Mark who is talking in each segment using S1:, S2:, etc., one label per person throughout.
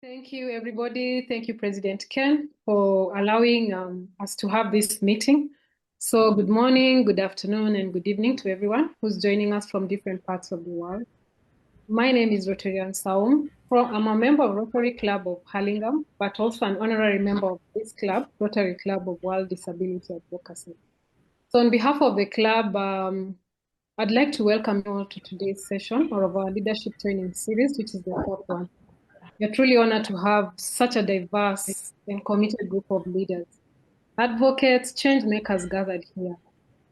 S1: Thank you, everybody. Thank you, President Ken, for allowing us to have this meeting. So good morning, good afternoon, and good evening to everyone who's joining us from different parts of the world. My name is Rotary Saum. I'm a member of Rotary Club of Hurlingham, but also an honorary member of this club, Rotary Club of World Disability Advocacy. So on behalf of the club, I'd like to welcome you all to today's session of our leadership training series, which is the fourth one. We're truly honored to have such a diverse and committed group of leaders, advocates, change makers gathered here.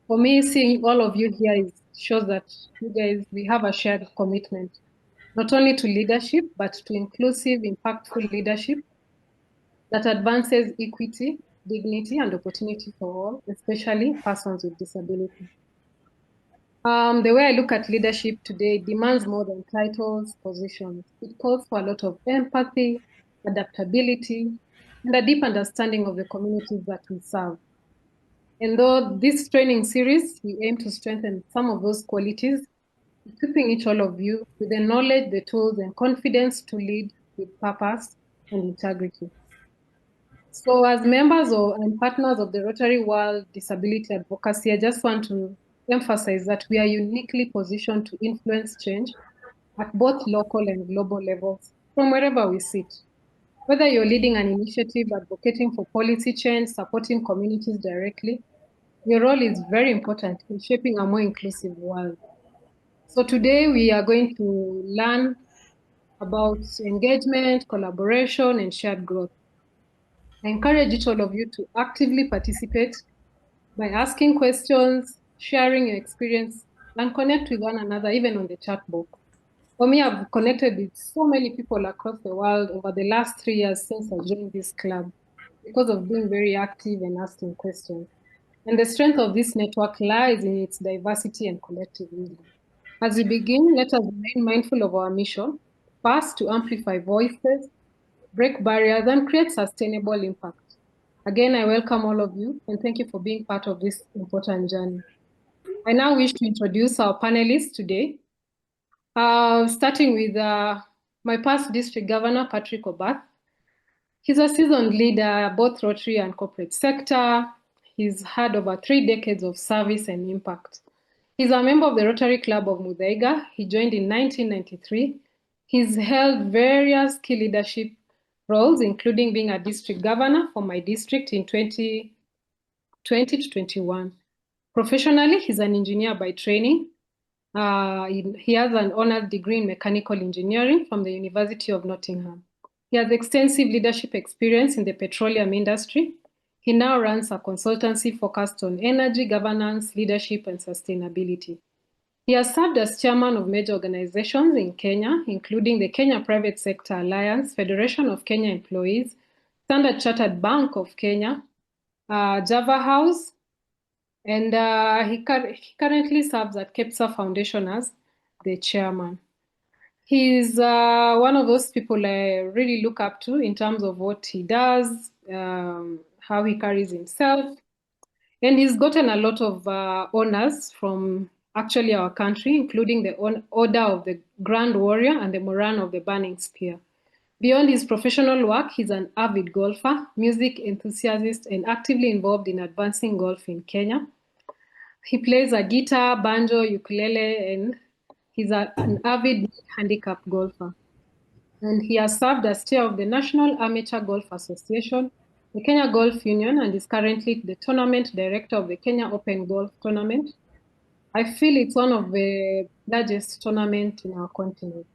S1: For me, seeing all of you here shows that you guys, we have a shared commitment, not only to leadership, but to inclusive, impactful leadership that advances equity, dignity, and opportunity for all, especially persons with disability. The way I look at leadership today demands more than titles, positions. It calls for a lot of empathy, adaptability, and a deep understanding of the communities that we serve. And though this training series, we aim to strengthen some of those qualities, equipping each all of you with the knowledge, the tools, and confidence to lead with purpose and integrity. So as members and partners of the Rotary World Disability Advocacy, I just want to emphasize that we are uniquely positioned to influence change at both local and global levels from wherever we sit. Whether you're leading an initiative, advocating for policy change, supporting communities directly, your role is very important in shaping a more inclusive world. So today we are going to learn about engagement, collaboration, and shared growth. I encourage each all of you to actively participate by asking questions, sharing your experience, and connect with one another, even on the chat box. For me, I've connected with so many people across the world over the last 3 years since I joined this club because of being very active and asking questions. And the strength of this network lies in its diversity and collective wisdom. As we begin, let us remain mindful of our mission, first to amplify voices, break barriers, and create sustainable impact. Again, I welcome all of you and thank you for being part of this important journey. I now wish to introduce our panelists today, starting with my past district governor, Patrick Obath. He's a seasoned leader, both Rotary and corporate sector. He's had over 3 decades of service and impact. He's a member of the Rotary Club of Muthaiga. He joined in 1993. He's held various key leadership roles, including being a district governor for my district in 2020 to 21. Professionally, he's an engineer by training. He has an honors degree in mechanical engineering from the University of Nottingham. He has extensive leadership experience in the petroleum industry. He now runs a consultancy focused on energy, governance, leadership, and sustainability. He has served as chairman of major organizations in Kenya, including the Kenya Private Sector Alliance, Federation of Kenya Employees, Standard Chartered Bank of Kenya, Java House, and he currently serves at KEPSA Foundation as the chairman. He's one of those people I really look up to in terms of what he does, how he carries himself. And he's gotten a lot of honors from actually our country, including the Order of the Grand Warrior and the Moran of the Burning Spear. Beyond his professional work, he's an avid golfer, music enthusiast, and actively involved in advancing golf in Kenya. He plays a guitar, banjo, ukulele, and he's an avid handicap golfer. And he has served as chair of the National Amateur Golf Association, the Kenya Golf Union, and is currently the tournament director of the Kenya Open Golf Tournament. I feel it's one of the largest tournaments in our continent.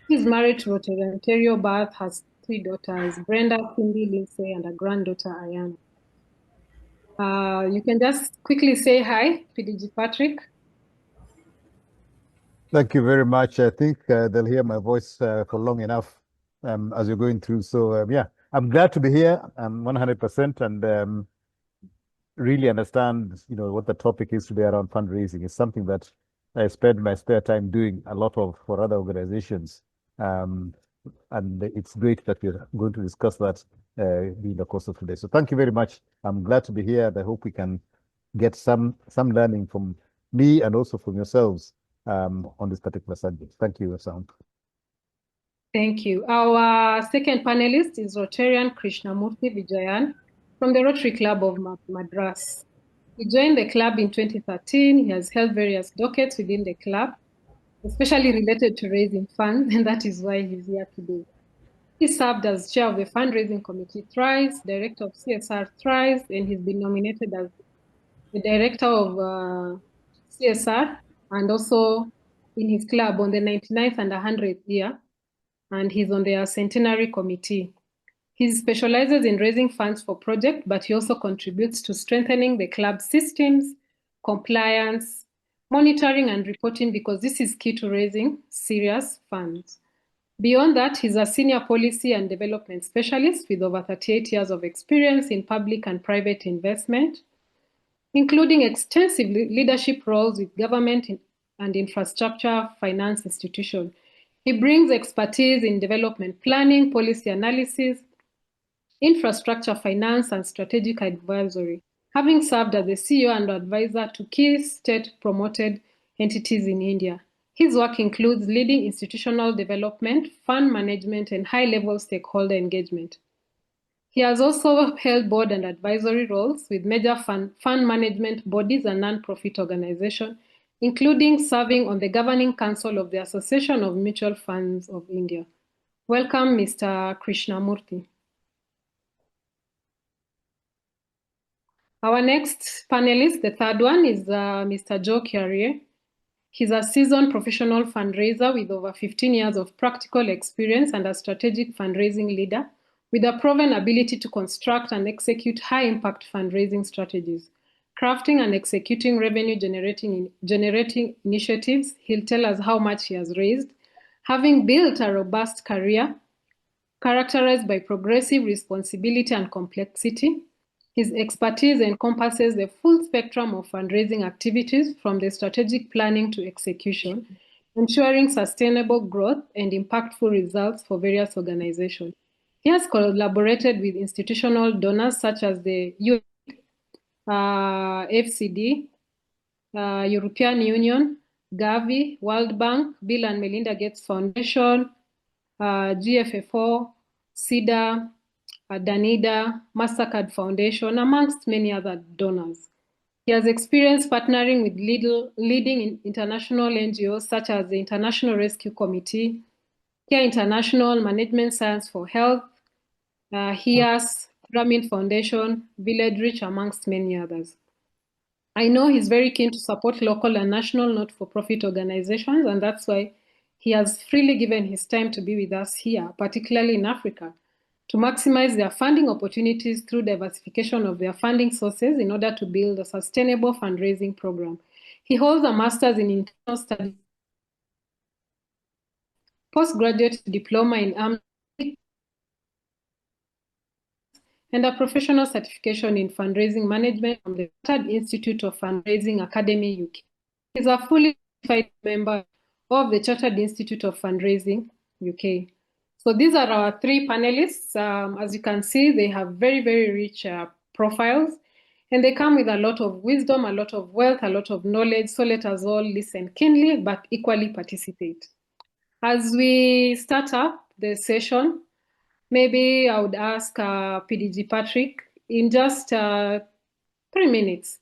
S1: He's married to Rotary Ontario, Obath, has 3 daughters, Brenda, Cindy, Lindsay, and a granddaughter, Ayana. You can just quickly say hi, PDG Patrick.
S2: Thank you very much. I think they'll hear my voice for long enough as you're going through. So yeah, I'm glad to be here. I'm 100% and really understand, what the topic is today around fundraising. It's something that I spend my spare time doing a lot of for other organizations. And it's great that we're going to discuss that in the course of today. So thank you very much. I'm glad to be here, and I hope we can get some learning from me and also from yourselves on this particular subject. Thank you, Sam.
S1: Thank you. Our second panelist is Rotarian Krishnamurthy Vijayan from the Rotary Club of Madras. He joined the club in 2013. He has held various dockets within the club, especially related to raising funds, and that is why he's here today. He served as chair of the fundraising committee thrice, director of CSR thrice, and he's been nominated as the director of CSR and also in his club on the 99th and 100th year, and he's on their centenary committee. He specializes in raising funds for projects, but he also contributes to strengthening the club's systems, compliance, monitoring, and reporting because this is key to raising serious funds. Beyond that, he's a senior policy and development specialist with over 38 years of experience in public and private investment, including extensive leadership roles with government and infrastructure finance institutions. He brings expertise in development planning, policy analysis, infrastructure finance, and strategic advisory, having served as the CEO and advisor to key state-promoted entities in India. His work includes leading institutional development, fund management, and high-level stakeholder engagement. He has also held board and advisory roles with major fund management bodies and non-profit organizations, including serving on the governing council of the Association of Mutual Funds of India. Welcome, Mr. Krishnamurthy. Our next panelist, the third one, is Mr. Joe Kiarie. He's a seasoned professional fundraiser with over 15 years of practical experience and a strategic fundraising leader with a proven ability to construct and execute high-impact fundraising strategies. Crafting and executing revenue-generating initiatives, he'll tell us how much he has raised, having built a robust career characterized by progressive responsibility and complexity. His expertise encompasses the full spectrum of fundraising activities from the strategic planning to execution, ensuring sustainable growth and impactful results for various organizations. He has collaborated with institutional donors such as the FCD, European Union, Gavi, World Bank, Bill and Melinda Gates Foundation, GFFO, SIDA, Danida, MasterCard Foundation, amongst many other donors. He has experience partnering with leading international NGOs such as the International Rescue Committee, Care International, Management Science for Health, HIAS, Grameen Foundation, VillageReach, amongst many others. I know he's very keen to support local and national not-for-profit organizations, and that's why he has freely given his time to be with us here, particularly in Africa, to maximize their funding opportunities through diversification of their funding sources in order to build a sustainable fundraising program. He holds a master's in international studies, postgraduate diploma in armed and a professional certification in fundraising management from the Chartered Institute of Fundraising Academy, UK. He's a fully certified member of the Chartered Institute of Fundraising, UK. So these are our three panelists. As you can see, they have very, very rich profiles, and they come with a lot of wisdom, a lot of wealth, a lot of knowledge. So let us all listen keenly, but equally participate. As we start up the session, maybe I would ask PDG Patrick, in just 3 minutes,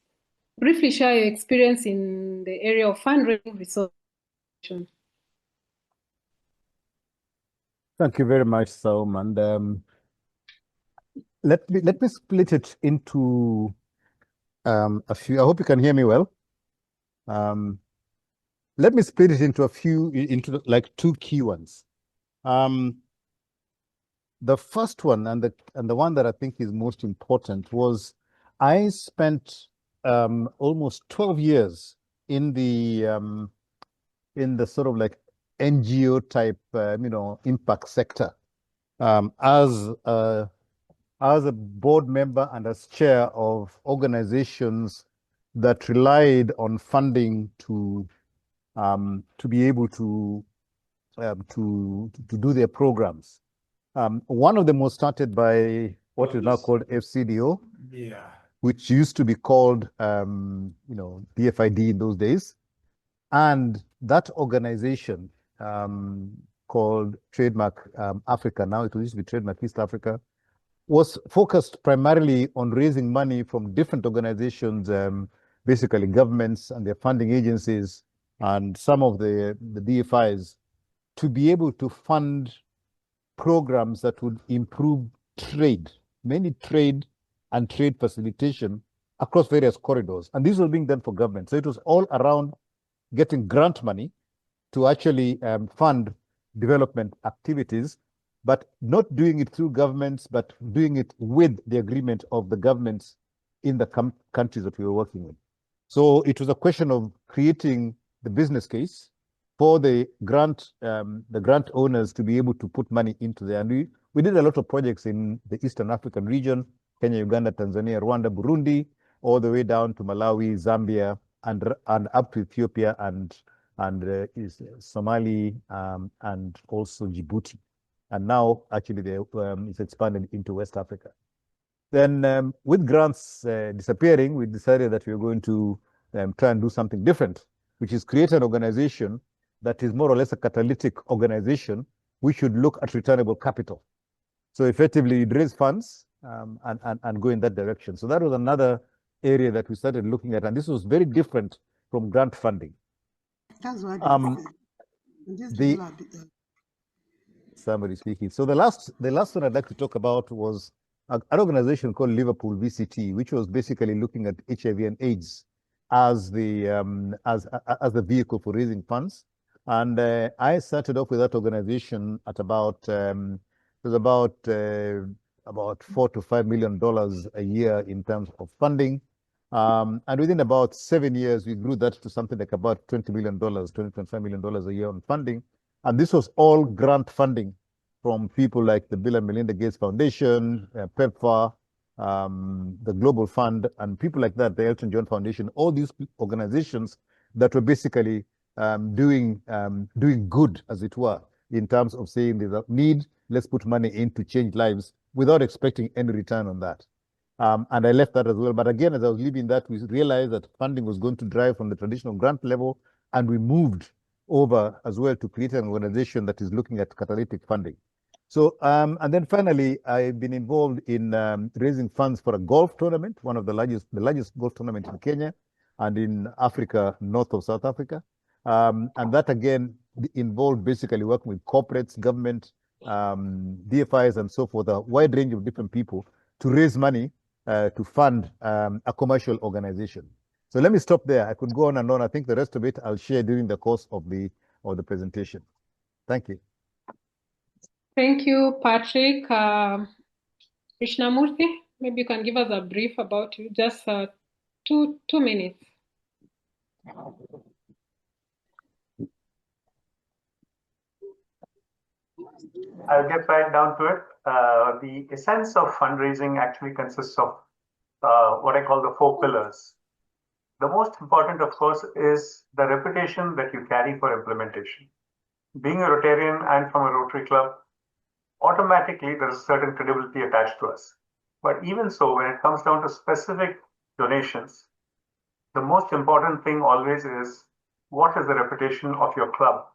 S1: briefly share your experience in the area of fundraising resource.
S2: Thank you very much, Saum. And let me split it into a few. I hope you can hear me well. Let me split it into into like two key ones. The first one and the one that I think is most important was I spent almost 12 years in the sort of like NGO type impact sector as a board member and as chair of organizations that relied on funding to be able to do their programs. One of them was started by what is now called FCDO, which used to be called DFID in those days. And that organization called Trademark Africa. Now it used to be Trademark East Africa, was focused primarily on raising money from different organizations, basically governments and their funding agencies and some of the DFIs, to be able to fund programs that would improve trade, mainly trade and trade facilitation across various corridors. And this was being done for government. So it was all around getting grant money to actually fund development activities, but not doing it through governments, but doing it with the agreement of the governments in the countries that we were working with. So it was a question of creating the business case for the grant owners to be able to put money into there. And we did a lot of projects in the Eastern African region, Kenya, Uganda, Tanzania, Rwanda, Burundi, all the way down to Malawi, Zambia, and up to Ethiopia and Somali, and also Djibouti. And now actually it's expanded into West Africa. Then with grants disappearing, we decided that we were going to try and do something different, which is create an organization that is more or less a catalytic organization. We should look at returnable capital. So effectively raise funds and go in that direction. So that was another area that we started looking at. And this was very different from grant funding. Somebody speaking. So the last one I'd like to talk about was an organization called Liverpool VCT, which was basically looking at HIV and AIDS as the vehicle for raising funds. And I started off with that organization at about $4 to $5 million a year in terms of funding. And within about 7 years, we grew that to something like about $20 million, $20.5 million a year on funding. And this was all grant funding from people like the Bill and Melinda Gates Foundation, PEPFAR, the Global Fund, and people like that, the Elton John Foundation, all these organizations that were basically doing good, as it were, in terms of saying there's a need, let's put money in to change lives without expecting any return on that. And I left that as well. But again, as I was leaving that, we realized that funding was going to drive from the traditional grant level, and we moved over as well to create an organization that is looking at catalytic funding. So, and then finally, I've been involved in raising funds for a golf tournament, one of the largest golf tournaments in Kenya and in Africa, north of South Africa. And that again involved basically working with corporates, government, DFIs, and so forth, a wide range of different people to raise money to fund a commercial organization. So let me stop there. I could go on and on. I think the rest of it I'll share during the course of the presentation. Thank you.
S1: Thank you, Patrick. Krishnamurthy, maybe you can give us a brief about you, just 2 minutes.
S3: I'll get right down to it. The essence of fundraising actually consists of what I call the 4 pillars. The most important, of course, is the reputation that you carry for implementation. Being a Rotarian and from a Rotary club, automatically there is certain credibility attached to us. But even so, when it comes down to specific donations, the most important thing always is what is the reputation of your club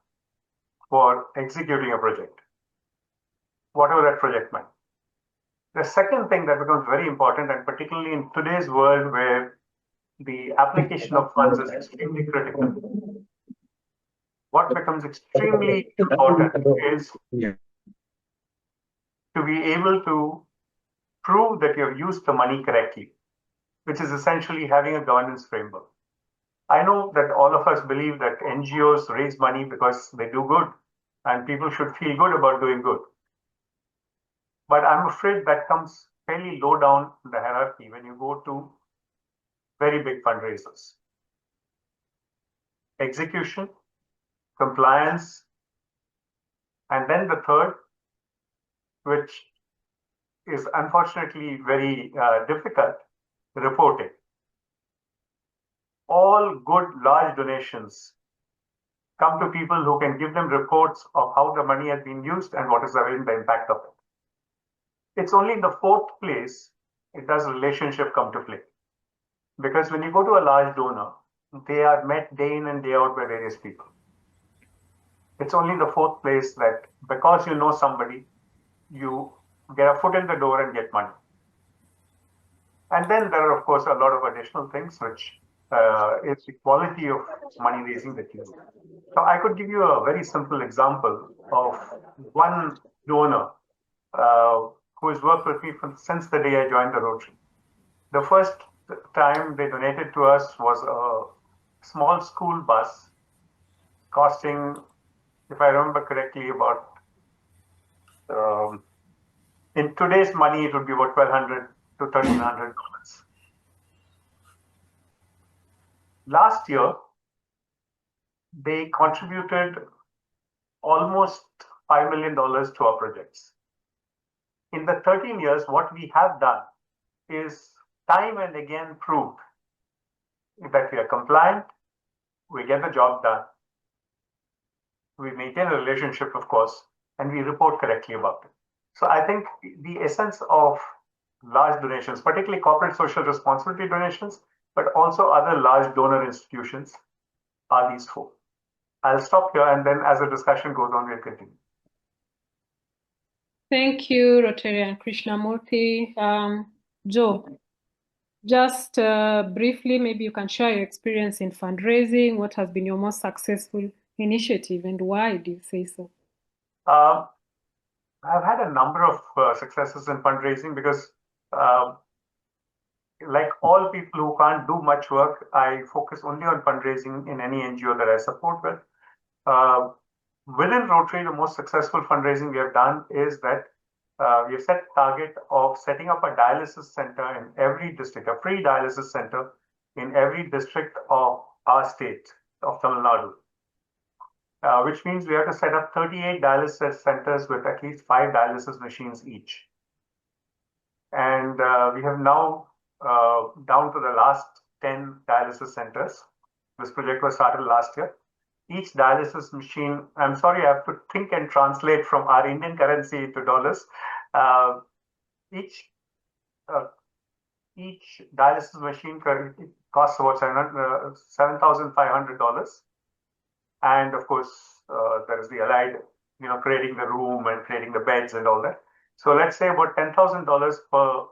S3: for executing a project, whatever that project might. The second thing that becomes very important, and particularly in today's world where the application of funds is extremely critical, what becomes extremely important is to be able to prove that you have used the money correctly, which is essentially having a governance framework. I know that all of us believe that NGOs raise money because they do good and people should feel good about doing good. But I'm afraid that comes fairly low down the hierarchy when you go to very big fundraisers. Execution, compliance, and then the third, which is unfortunately very difficult, reporting. All good large donations come to people who can give them reports of how the money has been used and what is the impact of it. It's only in the 4th place it does relationship come to play. Because when you go to a large donor, they are met day in and day out by various people. It's only the fourth place that because you know somebody, you get a foot in the door and get money. And then there are, of course, a lot of additional things, which is the quality of money raising that you do. So I could give you a very simple example of one donor who has worked with me since the day I joined the Rotary. The first time they donated to us was a small school bus costing, if I remember correctly, about in today's money, it would be about $1,200 to $1,300. Last year, they contributed almost $5 million to our projects. In the 13 years, what we have done is time and again proved that we are compliant, we get the job done, we maintain a relationship, of course, and we report correctly about it. So I think the essence of large donations, particularly corporate social responsibility donations, but also other large donor institutions, are these four. I'll stop here, and then as the discussion goes on, we'll continue.
S1: Thank you, Rotarian Krishnamurthy. Joe, just briefly, maybe you can share your experience in fundraising. What has been your most successful initiative, and why do you say so?
S3: I've had a number of successes in fundraising because, like all people who can't do much work, I focus only on fundraising in any NGO that I support with. Within Rotary, the most successful fundraising we have done is that we have set a target of setting up a dialysis center in every district, a free dialysis center in every district of our state of Tamil Nadu, which means we have to set up 38 dialysis centers with at least 5 dialysis machines each. And we have now down to the last 10 dialysis centers. This project was started last year. Each dialysis machine, I'm sorry, I have to think and translate from our Indian currency into dollars. Each dialysis machine costs about $7,500. And of course, there is the allied, creating the room and creating the beds and all that. So let's say about $10,000 per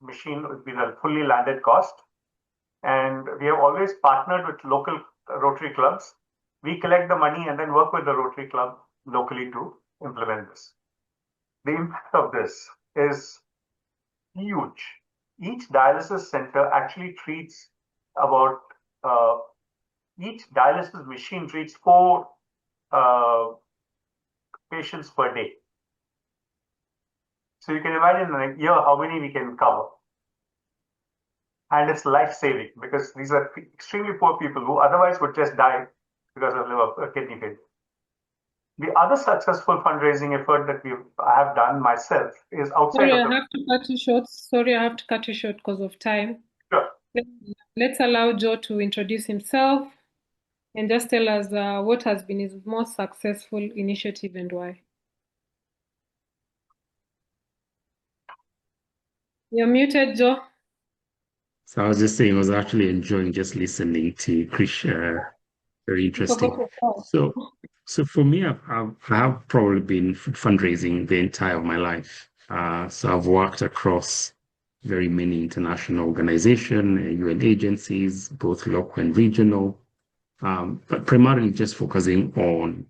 S3: machine would be the fully landed cost. And we have always partnered with local Rotary clubs. We collect the money and then work with the Rotary club locally to implement this. The impact of this is huge. Each dialysis center actually treats about, each dialysis machine treats 4 patients per day. So you can imagine in a year how many we can cover. And it's life-saving because these are extremely poor people who otherwise would just die because of liver kidney failure. The other successful fundraising effort that I have done myself is outside
S1: Sorry,
S3: of
S1: I have to cut you short. Sorry, I have to cut you short because of time.
S3: Sure.
S1: Let's allow Joe to introduce himself and just tell us what has been his most successful initiative and why. You're muted, Joe.
S4: So I was just saying, I was actually enjoying just listening to Krish. Very interesting. So for me, I have probably been fundraising the entire of my life. So I've worked across very many international organizations, UN agencies, both local and regional, but primarily just focusing on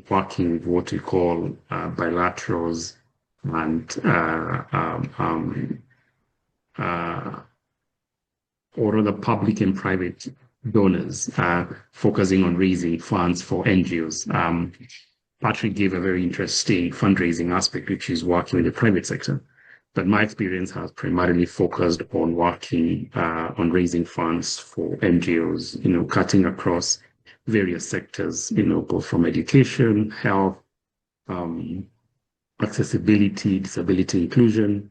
S4: working with what we call bilaterals and or other public and private donors, focusing on raising funds for NGOs. Patrick gave a very interesting fundraising aspect, which is working with the private sector. But my experience has primarily focused on working on raising funds for NGOs, cutting across various sectors, both from education, health, accessibility, disability inclusion,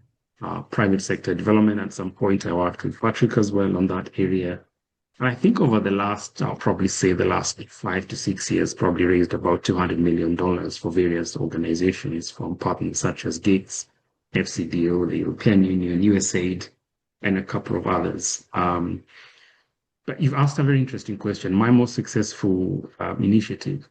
S4: private sector development. At some point, I worked with Patrick as well on that area. And I think over the last, I'll probably say the last 5 to 6 years, probably raised about $200 million for various organizations from partners such as Gates, FCDO, the European Union, USAID, and a couple of others. But you've asked a very interesting question. My most successful initiative,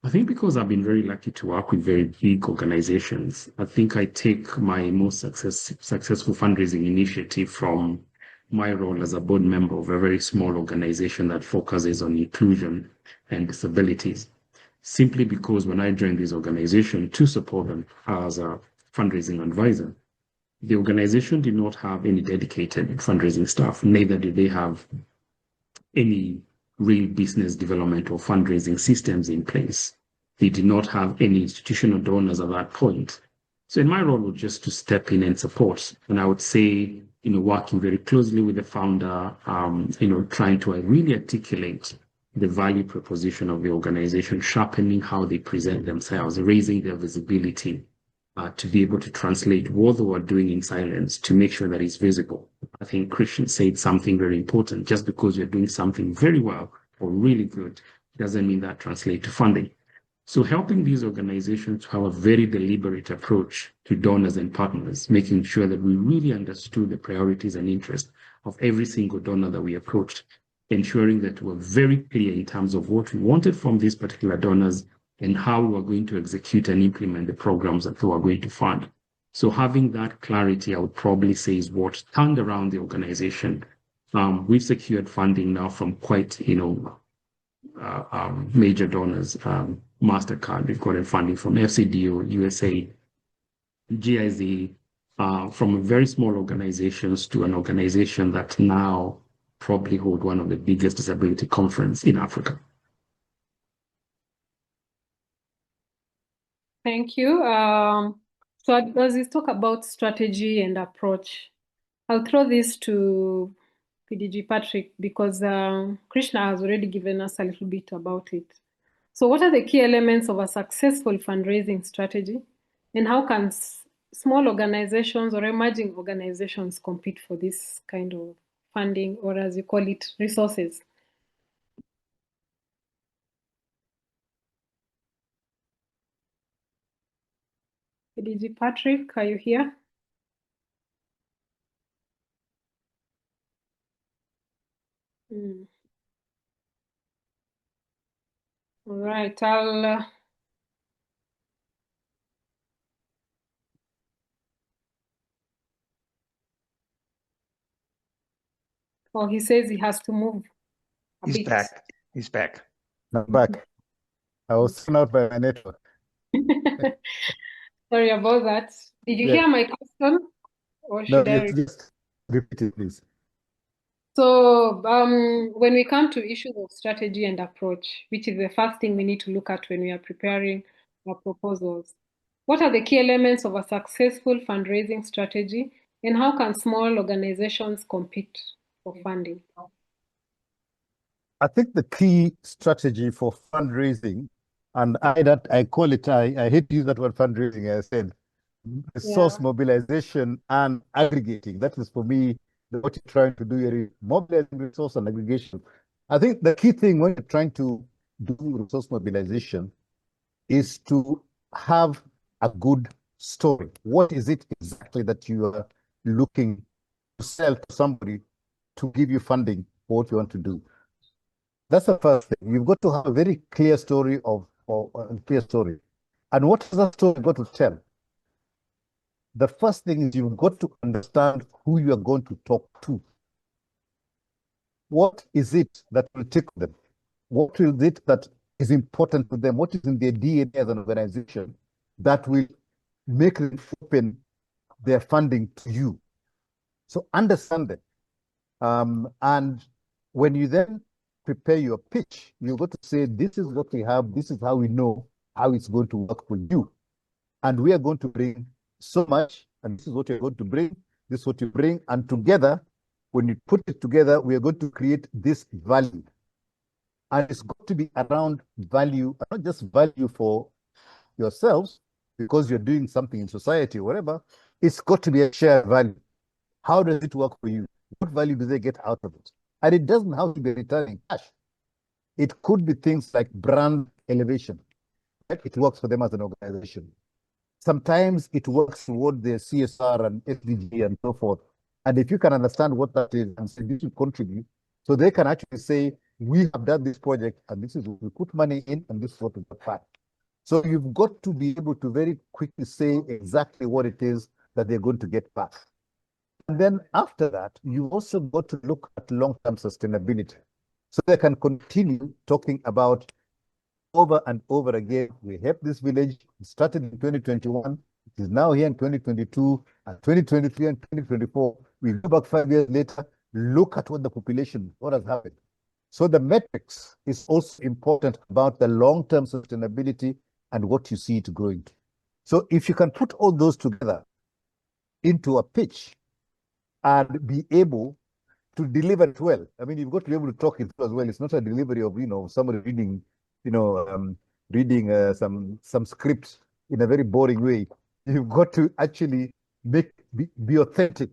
S4: I think because I've been very lucky to work with very big organizations, I think I take my most successful fundraising initiative from my role as a board member of a very small organization that focuses on inclusion and disabilities. Simply because when I joined this organization to support them as a fundraising advisor, the organization did not have any dedicated fundraising staff, neither did they have any real business development or fundraising systems in place. They did not have any institutional donors at that point. So in my role was just to step in and support. And I would say, working very closely with the founder, trying to really articulate the value proposition of the organization, sharpening how they present themselves, raising their visibility, to be able to translate what they were doing in silence to make sure that it's visible. I think Christian said something very important. Just because you're doing something very well or really good doesn't mean that translates to funding. So helping these organizations to have a very deliberate approach to donors and partners, making sure that we really understood the priorities and interests of every single donor that we approached, ensuring that we're very clear in terms of what we wanted from these particular donors and how we're going to execute and implement the programs that we are going to fund. So having that clarity, I would probably say, is what turned around the organization. We've secured funding now from quite, major donors, MasterCard, we've gotten funding from FCDO, USA, GIZ, from very small organizations to an organization that now probably hold one of the biggest disability conference in Africa.
S1: Thank you. So as we talk about strategy and approach, I'll throw this to PDG Patrick because Krishna has already given us a little bit about it. So what are the key elements of a successful fundraising strategy, and how can small organizations or emerging organizations compete for this kind of funding, or as you call it, resources? PDG Patrick, are you here? All right, oh, he says he has to move a
S5: He's
S1: bit.
S5: back. He's back.
S2: I'm back. I was thrown out by my network.
S1: Sorry about that. Did you hear my question, or should I?
S2: Just repeat it, please.
S1: So when we come to issues of strategy and approach, which is the first thing we need to look at when we are preparing our proposals, what are the key elements of a successful fundraising strategy, and how can small organizations compete for funding?
S2: I think the key strategy for fundraising, and I call it, I hate to use that word fundraising, I said, resource mobilization and aggregating. That is for me what you're trying to do here, mobilizing resource and aggregation. I think the key thing when you're trying to do resource mobilization is to have a good story. What is it exactly that you are looking to sell to somebody to give you funding for what you want to do? That's the first thing. You've got to have a very clear story clear story. And what has that story got to tell? The first thing is you've got to understand who you are going to talk to. What is it that will take them? What is it that is important to them? What is in their DNA as an organization that will make them open their funding to you? So understand that. And when you then prepare your pitch, you've got to say, this is what we have, this is how we know how it's going to work for you. And we are going to bring so much, and this is what you're going to bring, this is what you bring, and together, when you put it together, we are going to create this value. And it's got to be around value, not just value for yourselves, because you're doing something in society or whatever. It's got to be a shared value. How does it work for you? What value do they get out of it? And it doesn't have to be returning cash. It could be things like brand elevation. Right? It works for them as an organization. Sometimes it works toward their CSR and SDG and so forth. And if you can understand what that is and say this will contribute, so they can actually say, we have done this project, and this is what we put money in, and this is what we got back. So you've got to be able to very quickly say exactly what it is that they're going to get back. And then after that, you also got to look at long-term sustainability. So they can continue talking about over and over again. We helped this village. It started in 2021. It is now here in 2022 and 2023 and 2024. We go back 5 years later, look at what the population, what has happened. So the metrics is also important about the long-term sustainability and what you see it growing to. So if you can put all those together into a pitch and be able to deliver it well. I mean, you've got to be able to talk it as well. It's not a delivery of, somebody reading, some script in a very boring way. You've got to actually be authentic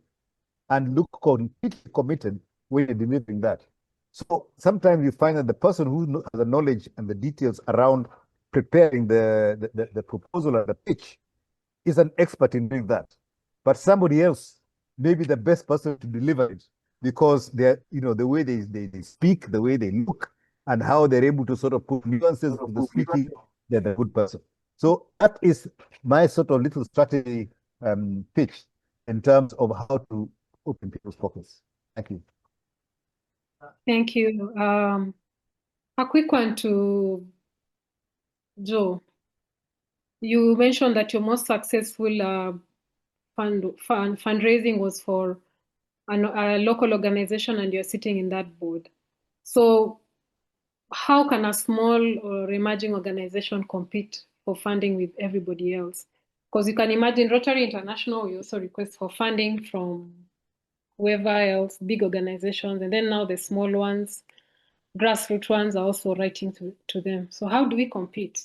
S2: and look completely committed when you're delivering that. So sometimes you find that the person who has the knowledge and the details around preparing the proposal or the pitch is an expert in doing that. But somebody else may be the best person to deliver it because they're, the way they speak, the way they look, and how they're able to sort of put nuances of the speaking, they're the good person. So that is my sort of little strategy pitch in terms of how to open people's pockets. Thank you.
S1: Thank you. A quick one to Joe. You mentioned that your most successful fundraising was for a local organization, and you're sitting in that board. So how can a small or emerging organization compete for funding with everybody else? Because you can imagine Rotary International, we also request for funding from whoever else, big organizations, and then now the small ones, grassroots ones are also writing to them. So how do we compete?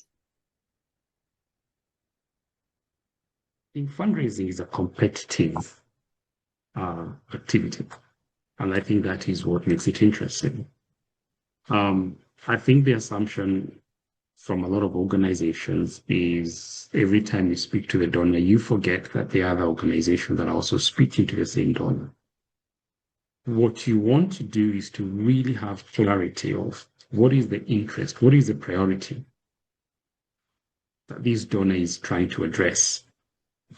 S4: I think fundraising is a competitive activity, and I think that is what makes it interesting. I think the assumption from a lot of organizations is every time you speak to the donor, you forget that there are other organizations that are also speaking to the same donor. What you want to do is to really have clarity of what is the interest, what is the priority that this donor is trying to address.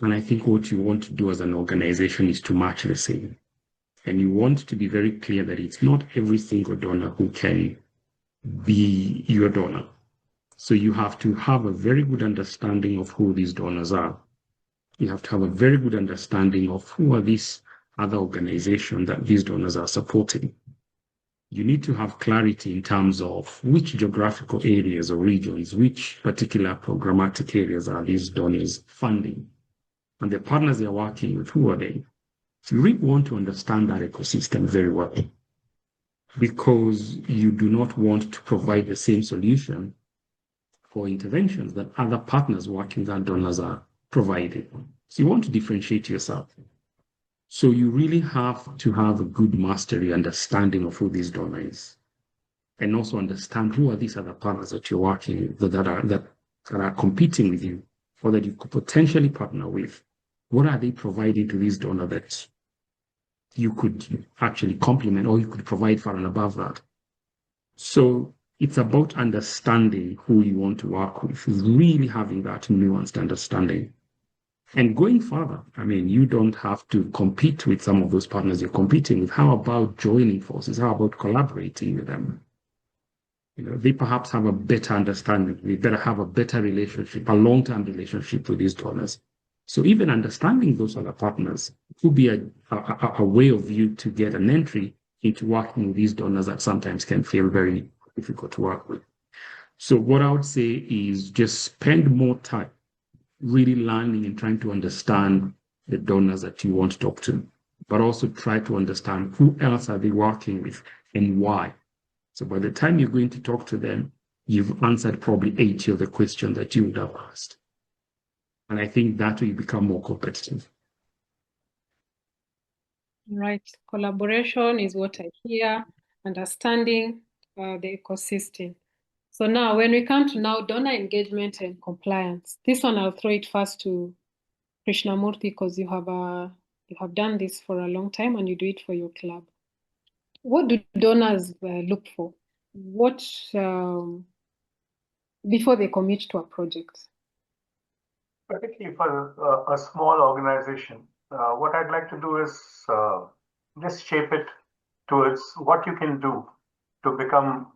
S4: And I think what you want to do as an organization is to match the same. And you want to be very clear that it's not every single donor who can be your donor. So you have to have a very good understanding of who these donors are. You have to have a very good understanding of who are these other organizations that these donors are supporting. You need to have clarity in terms of which geographical areas or regions, which particular programmatic areas are these donors funding, and the partners they're working with, who are they? So you really want to understand that ecosystem very well, because you do not want to provide the same solution for interventions that other partners working with donors are providing. So you want to differentiate yourself. So you really have to have a good mastery understanding of who this donor is, and also understand who are these other partners that you're working with that are competing with you, or that you could potentially partner with. What are they providing to this donor that you could actually complement, or you could provide for and above that? So it's about understanding who you want to work with, really having that nuanced understanding. And going further, I mean, you don't have to compete with some of those partners you're competing with. How about joining forces? How about collaborating with them? They perhaps have a better understanding. They better have a better relationship, a long-term relationship with these donors. So even understanding those other partners could be a way of you to get an entry into working with these donors that sometimes can feel very difficult to work with. So what I would say is just spend more time really learning and trying to understand the donors that you want to talk to, but also try to understand who else are they working with and why. So by the time you're going to talk to them, you've answered probably 80 of the questions that you would have asked. And I think that will become more competitive.
S1: Right. Collaboration is what I hear, understanding the ecosystem. So now when we come to now donor engagement and compliance, this one I'll throw it first to Krishnamurthy, because you have done this for a long time and you do it for your club. What do donors look for what before they commit to a project?
S3: Particularly for a small organization, what I'd like to do is just shape it towards what you can do to become,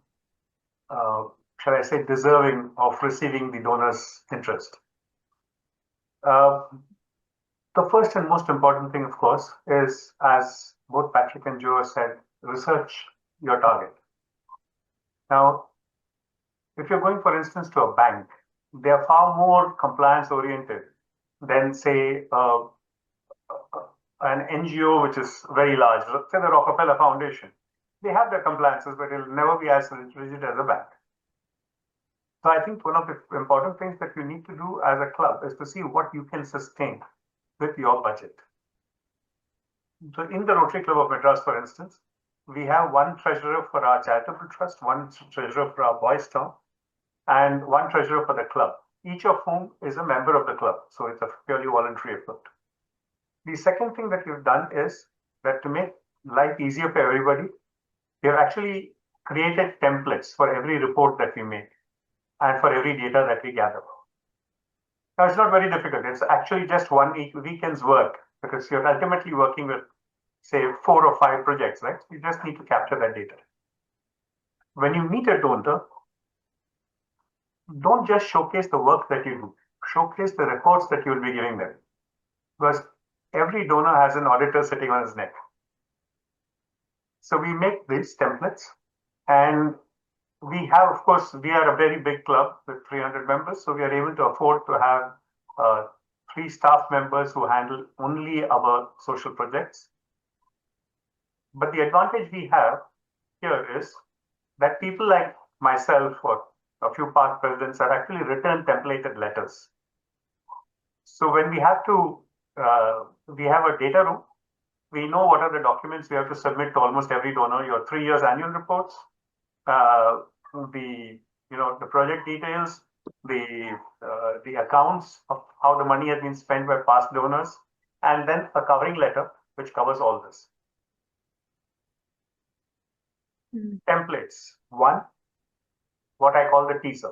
S3: shall I say, deserving of receiving the donor's interest. The first and most important thing, of course, is, as both Patrick and Joe said, research your target. Now, if you're going, for instance, to a bank, they are far more compliance oriented than, say, an NGO which is very large, say the Rockefeller Foundation. They have their compliances, but it'll never be as rigid as a bank. So I think one of the important things that you need to do as a club is to see what you can sustain with your budget. So in the Rotary Club of Madras, for instance, we have one treasurer for our charitable trust, one treasurer for our boys' town, and one treasurer for the club, each of whom is a member of the club. So it's a purely voluntary effort. The second thing that we've done is that to make life easier for everybody, we have actually created templates for every report that we make and for every data that we gather. Now, it's not very difficult. It's actually just one weekend's work, because you're ultimately working with, say, 4 or 5 projects, right? You just need to capture that data. When you meet a donor, don't just showcase the work that you do. Showcase the reports that you will be giving them. Because every donor has an auditor sitting on his neck. So we make these templates, and we have, of course, we are a very big club with 300 members, so we are able to afford to have 3 staff members who handle only our social projects. But the advantage we have here is that people like myself or a few past presidents have actually written templated letters. So when we have to, we have a data room, we know what are the documents we have to submit to almost every donor, your 3 years annual reports, the project details, the accounts of how the money has been spent by past donors, and then a covering letter which covers all this. Templates. One, what I call the teaser.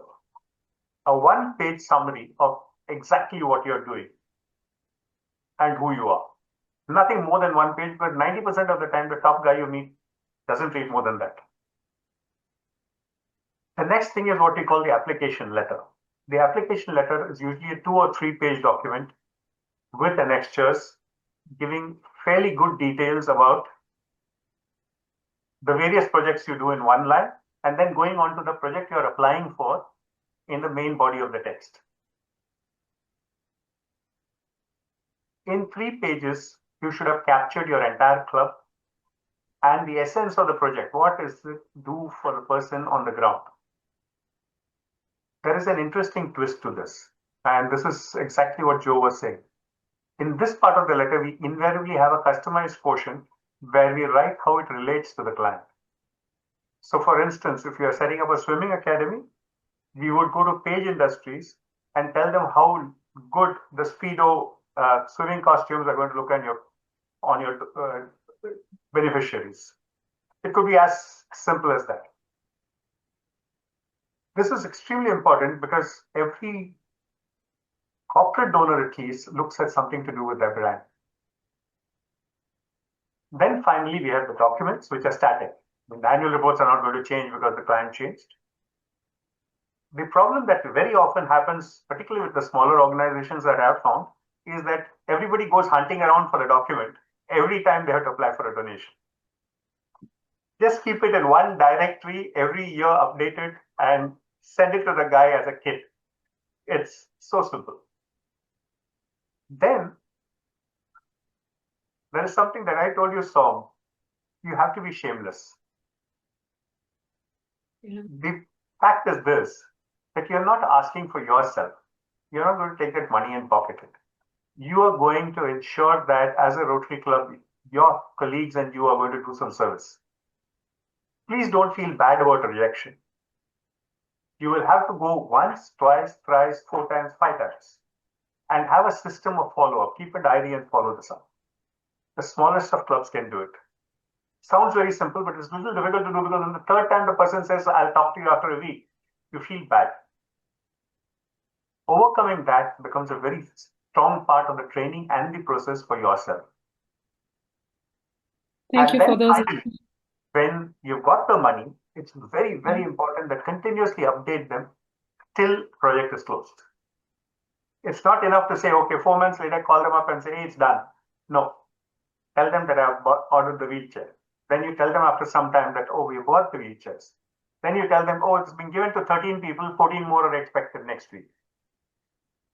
S3: A 1-page summary of exactly what you're doing and who you are. Nothing more than 1 page, but 90% of the time, the top guy you meet doesn't read more than that. The next thing is what we call the application letter. The application letter is usually a 2 or 3-page document with annexures giving fairly good details about the various projects you do in one line, and then going on to the project you're applying for in the main body of the text. In 3 pages, you should have captured your entire club and the essence of the project. What does it do for the person on the ground? There is an interesting twist to this, and this is exactly what Joe was saying. In this part of the letter, we invariably have a customized portion where we write how it relates to the client. So for instance, if you are setting up a swimming academy, we would go to Page Industries and tell them how good the Speedo swimming costumes are going to look on your beneficiaries. It could be as simple as that. This is extremely important because every corporate donor at least looks at something to do with their brand. Then finally, we have the documents, which are static. The annual reports are not going to change because the client changed. The problem that very often happens, particularly with the smaller organizations that I have found, is that everybody goes hunting around for a document every time they have to apply for a donation. Just keep it in one directory every year, updated, and send it to the guy as a kit. It's so simple. Then there is something that I told you, Som. You have to be shameless. The fact is this, that you're not asking for yourself. You're not going to take that money and pocket it. You are going to ensure that as a Rotary Club, your colleagues and you are going to do some service. Please don't feel bad about rejection. You will have to go once, twice, thrice, 4 times, 5 times, and have a system of follow-up. Keep a diary and follow this up. The smallest of clubs can do it. Sounds very simple, but it's a little difficult to do because on the third time the person says, I'll talk to you after a week, you feel bad. Overcoming that becomes a very strong part of the training and the process for yourself.
S1: Thank you for those.
S3: Finally, when you've got the money, it's very, very important that continuously update them till project is closed. It's not enough to say, okay, 4 months later, call them up and say, hey, it's done. No. Tell them that I've ordered the wheelchair. Then you tell them after some time that, oh, we bought the wheelchairs. Then you tell them, oh, it's been given to 13 people, 14 more are expected next week.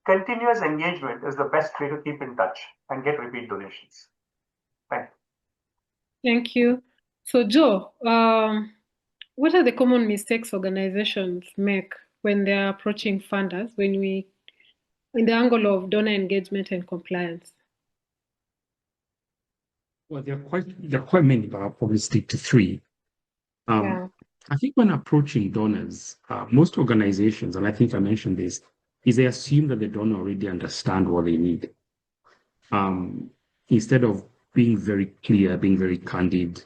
S3: Continuous engagement is the best way to keep in touch and get repeat donations. Thank you.
S1: Thank you. So, Joe, what are the common mistakes organizations make when they're approaching funders, in the angle of donor engagement and compliance?
S4: Well, there are quite many, but I'll probably stick to 3.
S1: Yeah.
S4: I think when approaching donors, most organizations, and I think I mentioned this, is they assume that the donor already understand what they need. Instead of being very clear, being very candid,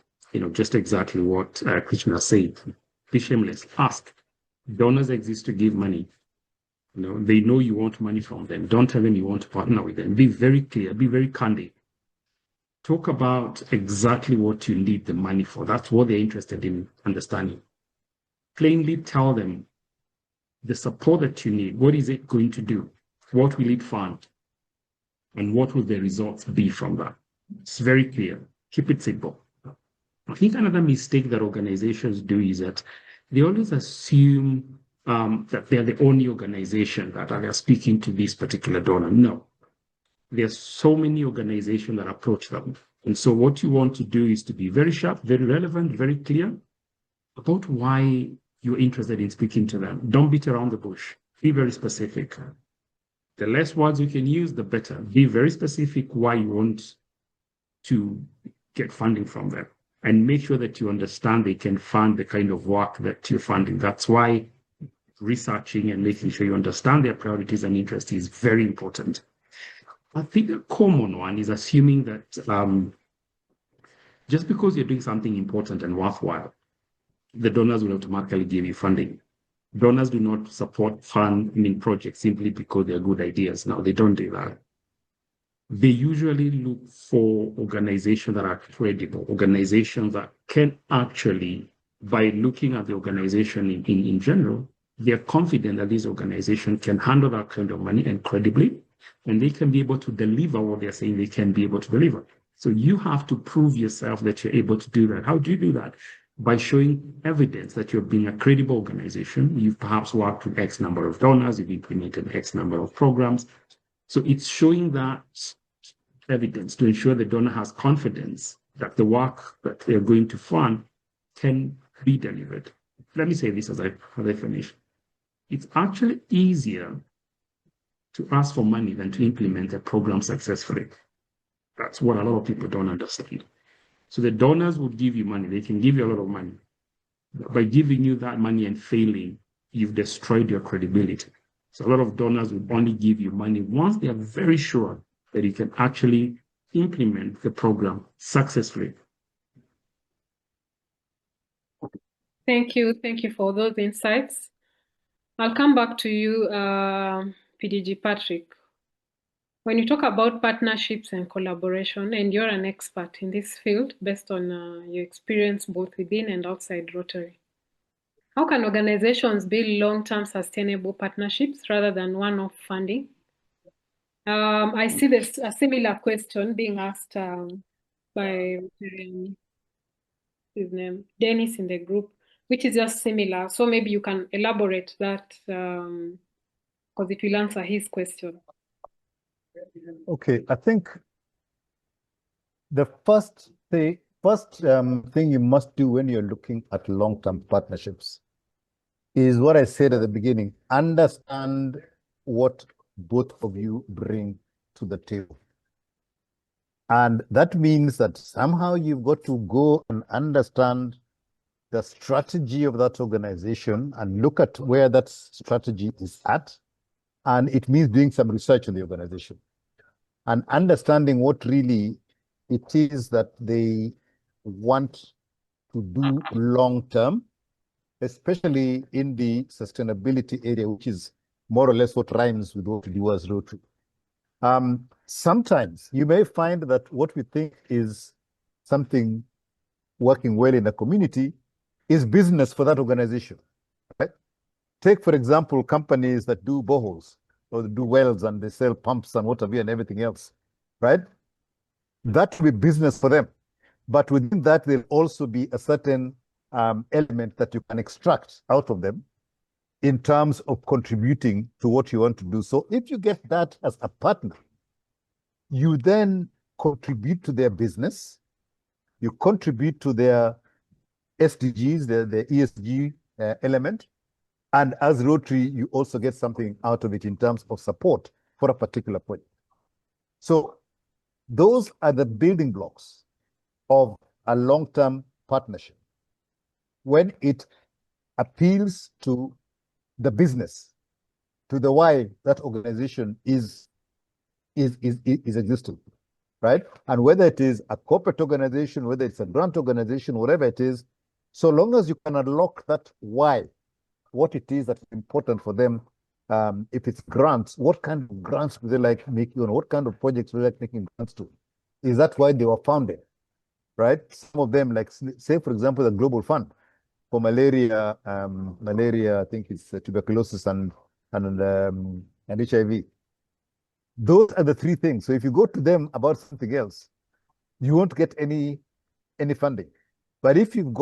S4: just exactly what Krishna said. Be shameless. Ask. Donors exist to give money. They know you want money from them. Don't tell them you want to partner with them. Be very clear. Be very candid. Talk about exactly what you need the money for. That's what they're interested in understanding. Plainly tell them the support that you need. What is it going to do? What will it fund? And what will the results be from that? It's very clear. Keep it simple. I think another mistake that organizations do is that they always assume that they're the only organization that are speaking to this particular donor. No. There's so many organizations that approach them. And so what you want to do is to be very sharp, very relevant, very clear about why you're interested in speaking to them. Don't beat around the bush. Be very specific. The less words you can use, the better. Be very specific why you want to get funding from them. And make sure that you understand they can fund the kind of work that you're funding. That's why researching and making sure you understand their priorities and interests is very important. I think a common one is assuming that just because you're doing something important and worthwhile, the donors will automatically give you funding. Donors do not support funding projects simply because they're good ideas. No, they don't do that. They usually look for organizations that are credible, organizations that can actually, by looking at the organization in general, they're confident that this organization can handle that kind of money and credibly, and they can be able to deliver what they're saying they can be able to deliver. So you have to prove yourself that you're able to do that. How do you do that? By showing evidence that you're being a credible organization. You've perhaps worked with X number of donors, you've implemented X number of programs. So it's showing that evidence to ensure the donor has confidence that the work that they're going to fund can be delivered. Let me say this as I finish. It's actually easier to ask for money than to implement a program successfully. That's what a lot of people don't understand. So the donors will give you money. They can give you a lot of money. By giving you that money and failing, you've destroyed your credibility. So a lot of donors will only give you money once they are very sure that you can actually implement the program successfully.
S1: Thank you. Thank you for those insights. I'll come back to you, PDG Patrick. When you talk about partnerships and collaboration, and you're an expert in this field based on your experience both within and outside Rotary, how can organizations build long-term sustainable partnerships rather than one-off funding? I see this a similar question being asked by his name, Dennis in the group, which is just similar. So maybe you can elaborate that because it will answer his question.
S2: Okay, I think the first thing you must do when you're looking at long-term partnerships is what I said at the beginning: understand what both of you bring to the table. And that means that somehow you've got to go and understand the strategy of that organization and look at where that strategy is at. And it means doing some research on the organization and understanding what really it is that they want to do long term, especially in the sustainability area, which is more or less what rhymes with what we do as Rotary. Sometimes you may find that what we think is something working well in a community is business for that organization, right? Take, for example, companies that do boreholes or do wells and they sell pumps and water and everything else, right? That will be business for them. But within that, there'll also be a certain element that you can extract out of them in terms of contributing to what you want to do. So if you get that as a partner, you then contribute to their business, you contribute to their SDGs, the ESG element, and as Rotary, you also get something out of it in terms of support for a particular project. So those are the building blocks of a long-term partnership. When it appeals to the business, to the why that organization is existing, right? And whether it is a corporate organization, whether it's a grant organization, whatever it is, so long as you can unlock that why, what it is that's important for them. If it's grants, what kind of grants do they like making, or what kind of projects do they like making grants to? Is that why they were founded, right? Some of them, like say, for example, the Global Fund for malaria, I think it's tuberculosis and HIV. Those are the three things. So if you go to them about something else, you won't get any funding. But if you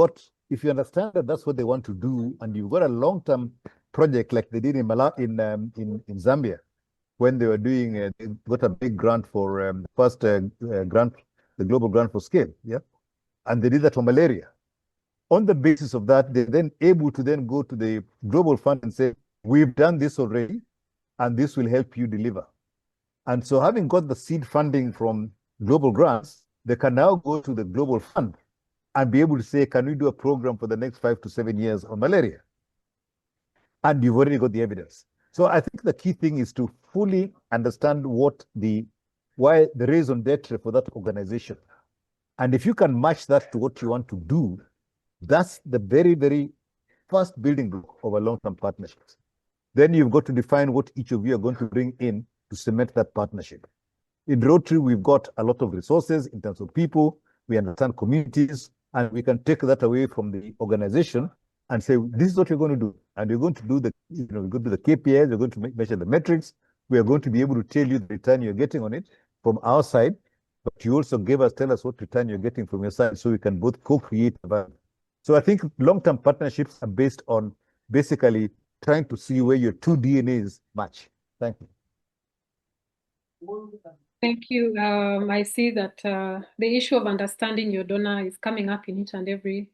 S2: understand that that's what they want to do, and you've got a long-term project like they did in Zambia, when they were doing, they got a big grant for first grant, the global grant for scale, yeah, and they did that for malaria. On the basis of that, they're then able to then go to the Global Fund and say, we've done this already, and this will help you deliver. And so having got the seed funding from global grants, they can now go to the Global Fund and be able to say, can we do a program for the next 5 to 7 years on malaria? And you've already got the evidence. So I think the key thing is to fully understand why the raison d'etre for that organization. And if you can match that to what you want to do, that's the very, very first building block of a long-term partnership. Then you've got to define what each of you are going to bring in to cement that partnership. In Rotary, we've got a lot of resources in terms of people, we understand communities, and we can take that away from the organization and say, this is what you're going to do. And you're going to do we're going to do the KPIs, we're going to measure the metrics, we are going to be able to tell you the return you're getting on it from our side, but you also tell us what return you're getting from your side, so we can both co-create value. So I think long-term partnerships are based on basically trying to see where your two DNAs match. Thank you.
S1: Thank you. I see that the issue of understanding your donor is coming up in each and every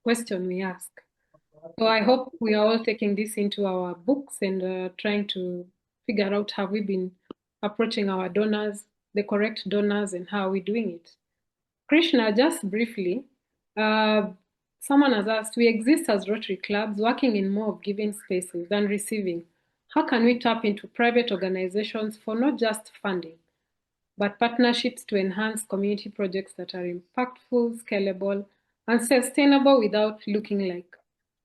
S1: question we ask. So I hope we are all taking this into our books and trying to figure out how we've been approaching our donors, the correct donors, and how we're doing it. Krishna, just briefly, someone has asked, we exist as Rotary clubs working in more of giving spaces than receiving. How can we tap into private organizations for not just funding, but partnerships to enhance community projects that are impactful, scalable, and sustainable without looking like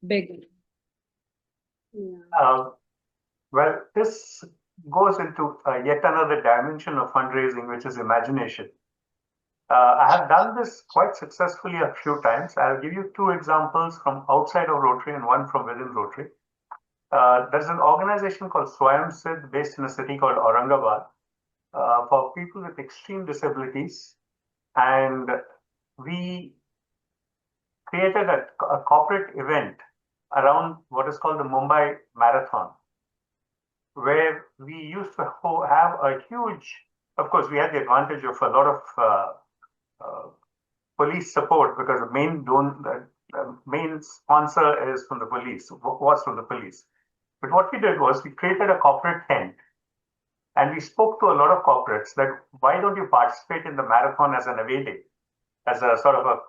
S1: begging?
S3: Yeah. Well, this goes into yet another dimension of fundraising, which is imagination. I have done this quite successfully a few times. I'll give you two examples from outside of Rotary and one from within Rotary. There's an organization called Swayam Siddh based in a city called Aurangabad for people with extreme disabilities. And we created a corporate event around what is called the Mumbai Marathon, where we used to have a huge, of course, we had the advantage of a lot of police support because the main sponsor is from the police, was from the police. But what we did was we created a corporate tent and we spoke to a lot of corporates that why don't you participate in the marathon as an away day, as a sort of a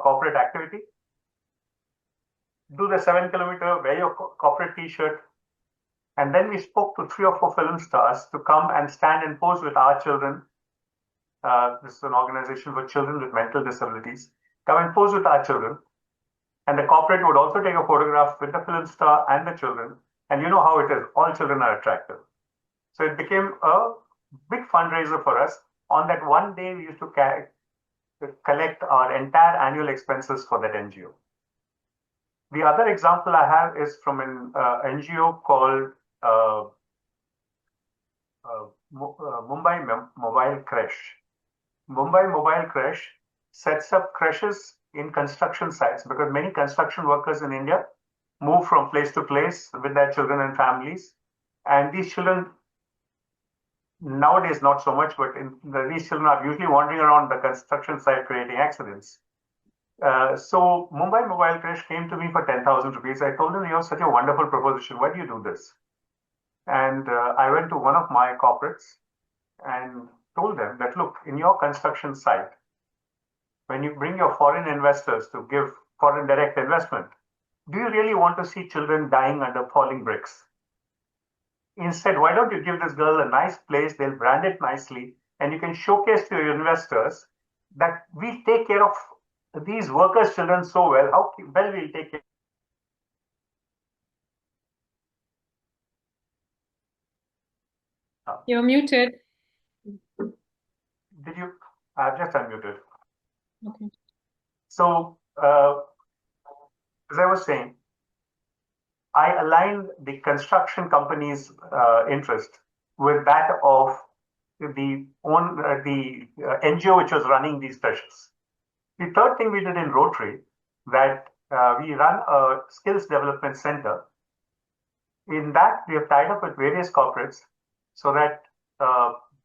S3: corporate activity? Do the 7 kilometer, wear your corporate t-shirt. And then we spoke to 3 or 4 film stars to come and stand and pose with our children. This is an organization for children with mental disabilities. come and pose with our children. And the corporate would also take a photograph with the film star and the children. And you know how it is, all children are attractive. So it became a big fundraiser for us. On that one day, we used to collect our entire annual expenses for that NGO. The other example I have is from an NGO called Mumbai Mobile Creche. Mumbai Mobile Creche sets up creches in construction sites because many construction workers in India move from place to place with their children and families. And these children, nowadays not so much, but these children are usually wandering around the construction site creating accidents. So Mumbai Mobile Creche came to me for 10,000 rupees. I told them, you have such a wonderful proposition. Why do you do this? And I went to one of my corporates and told them that, look, in your construction site, when you bring your foreign investors to give foreign direct investment, do you really want to see children dying under falling bricks? Instead, why don't you give this girl a nice place, they'll brand it nicely, and you can showcase to your investors that we take care of these workers' children so well, how well we'll take care.
S1: You're muted.
S3: Did you? I've just unmuted.
S1: Okay.
S3: So, as I was saying, I aligned the construction company's interest with that of the NGO which was running these creches. The third thing we did in Rotary, that we run a skills development center. In that, we have tied up with various corporates so that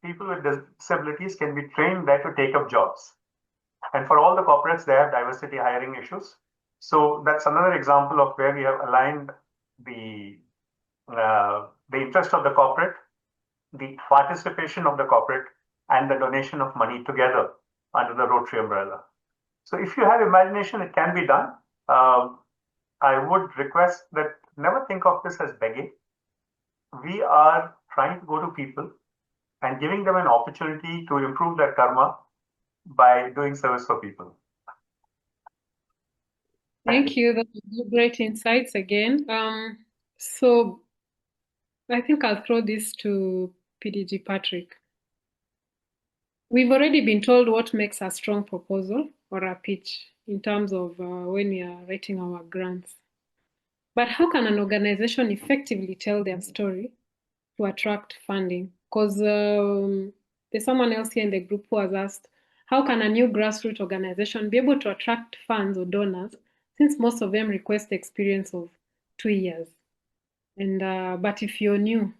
S3: people with disabilities can be trained there to take up jobs. And for all the corporates, they have diversity hiring issues. So that's another example of where we have aligned the interest of the corporate, the participation of the corporate, and the donation of money together under the Rotary umbrella. So if you have imagination, it can be done. I would request that never think of this as begging. We are trying to go to people and giving them an opportunity to improve their karma by doing service for people.
S1: Thank you. Those are great insights again. So I think I'll throw this to PDG Patrick. We've already been told what makes a strong proposal or a pitch in terms of when we are writing our grants. But how can an organization effectively tell their story to attract funding? Because there's someone else here in the group who has asked, how can a new grassroots organization be able to attract funds or donors since most of them request experience of 2 years? And but if you're new,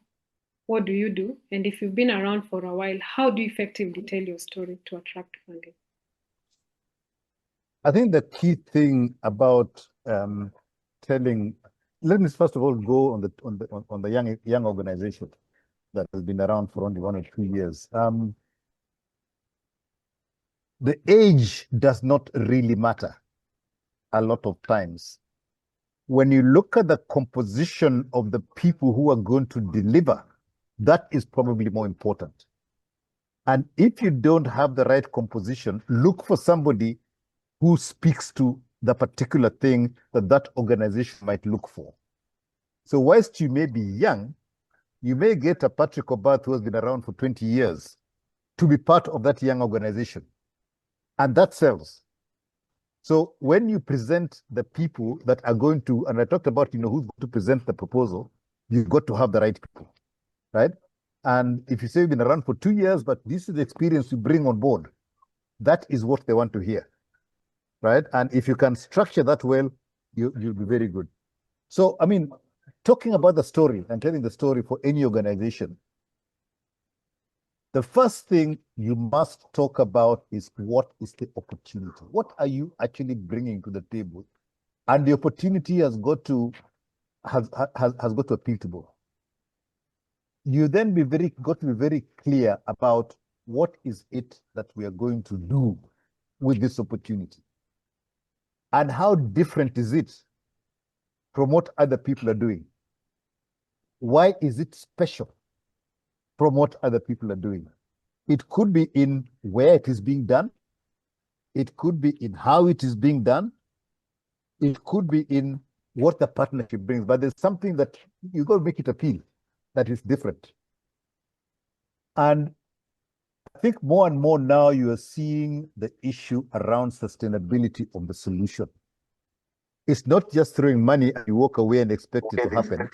S1: what do you do? And if you've been around for a while, how do you effectively tell your story to attract funding?
S2: I think the key thing about telling, let me first of all go on the young organization that has been around for only 1 or 2 years. The age does not really matter a lot of times. When you look at the composition of the people who are going to deliver, that is probably more important. And if you don't have the right composition, look for somebody who speaks to the particular thing that that organization might look for. So whilst you may be young, you may get a Patrick Obath who has been around for 20 years to be part of that young organization. And that sells. So when you present the people that are going to, and I talked about, who's going to present the proposal, you've got to have the right people, right? And if you say you've been around for 2 years, but this is the experience you bring on board, that is what they want to hear, right? And if you can structure that well, you'll be very good. So, I mean, talking about the story and telling the story for any organization, the first thing you must talk about is what is the opportunity? What are you actually bringing to the table? And the opportunity has got to appeal to both. You then got to be very clear about what is it that we are going to do with this opportunity, and how different is it from what other people are doing? Why is it special from what other people are doing? It could be in where it is being done. It could be in how it is being done. It could be in what the partnership brings, but there's something that you got to make it appeal that is different. And I think more and more now you are seeing the issue around sustainability of the solution. It's not just throwing money and you walk away and expect it to happen.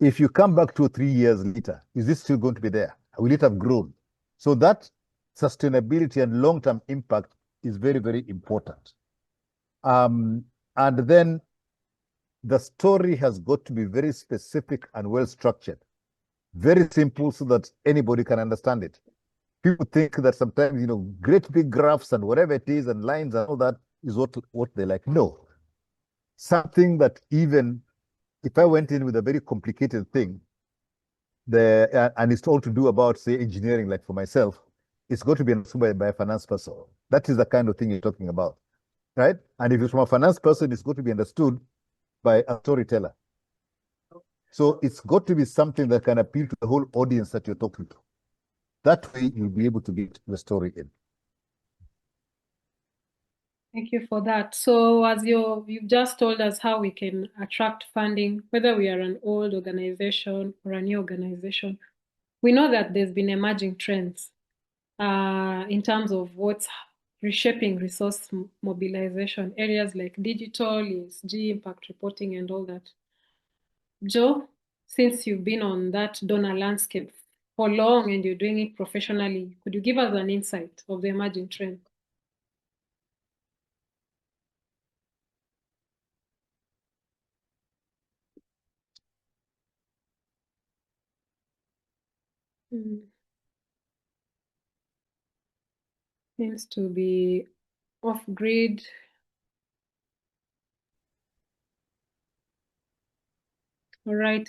S2: If you come back 2 or 3 years later, is this still going to be there? Will it have grown? So that sustainability and long-term impact is very, very important. And then the story has got to be very specific and well-structured. Very simple so that anybody can understand it. People think that sometimes, great big graphs and whatever it is and lines and all that is what they like. No. Something that even if I went in with a very complicated thing, and it's all to do about, say, engineering, like for myself, it's got to be understood by a finance person. That is the kind of thing you're talking about, right? And if it's from a finance person, it's got to be understood by a storyteller. So it's got to be something that can appeal to the whole audience that you're talking to. That way, you'll be able to get the story in.
S1: Thank you for that. So as you've just told us how we can attract funding, whether we are an old organization or a new organization, we know that there's been emerging trends in terms of what's reshaping resource mobilization, areas like digital, ESG, impact reporting, and all that. Joe, since you've been on that donor landscape for long and you're doing it professionally, could you give us an insight of the emerging trend? Seems to be off-grid. All right.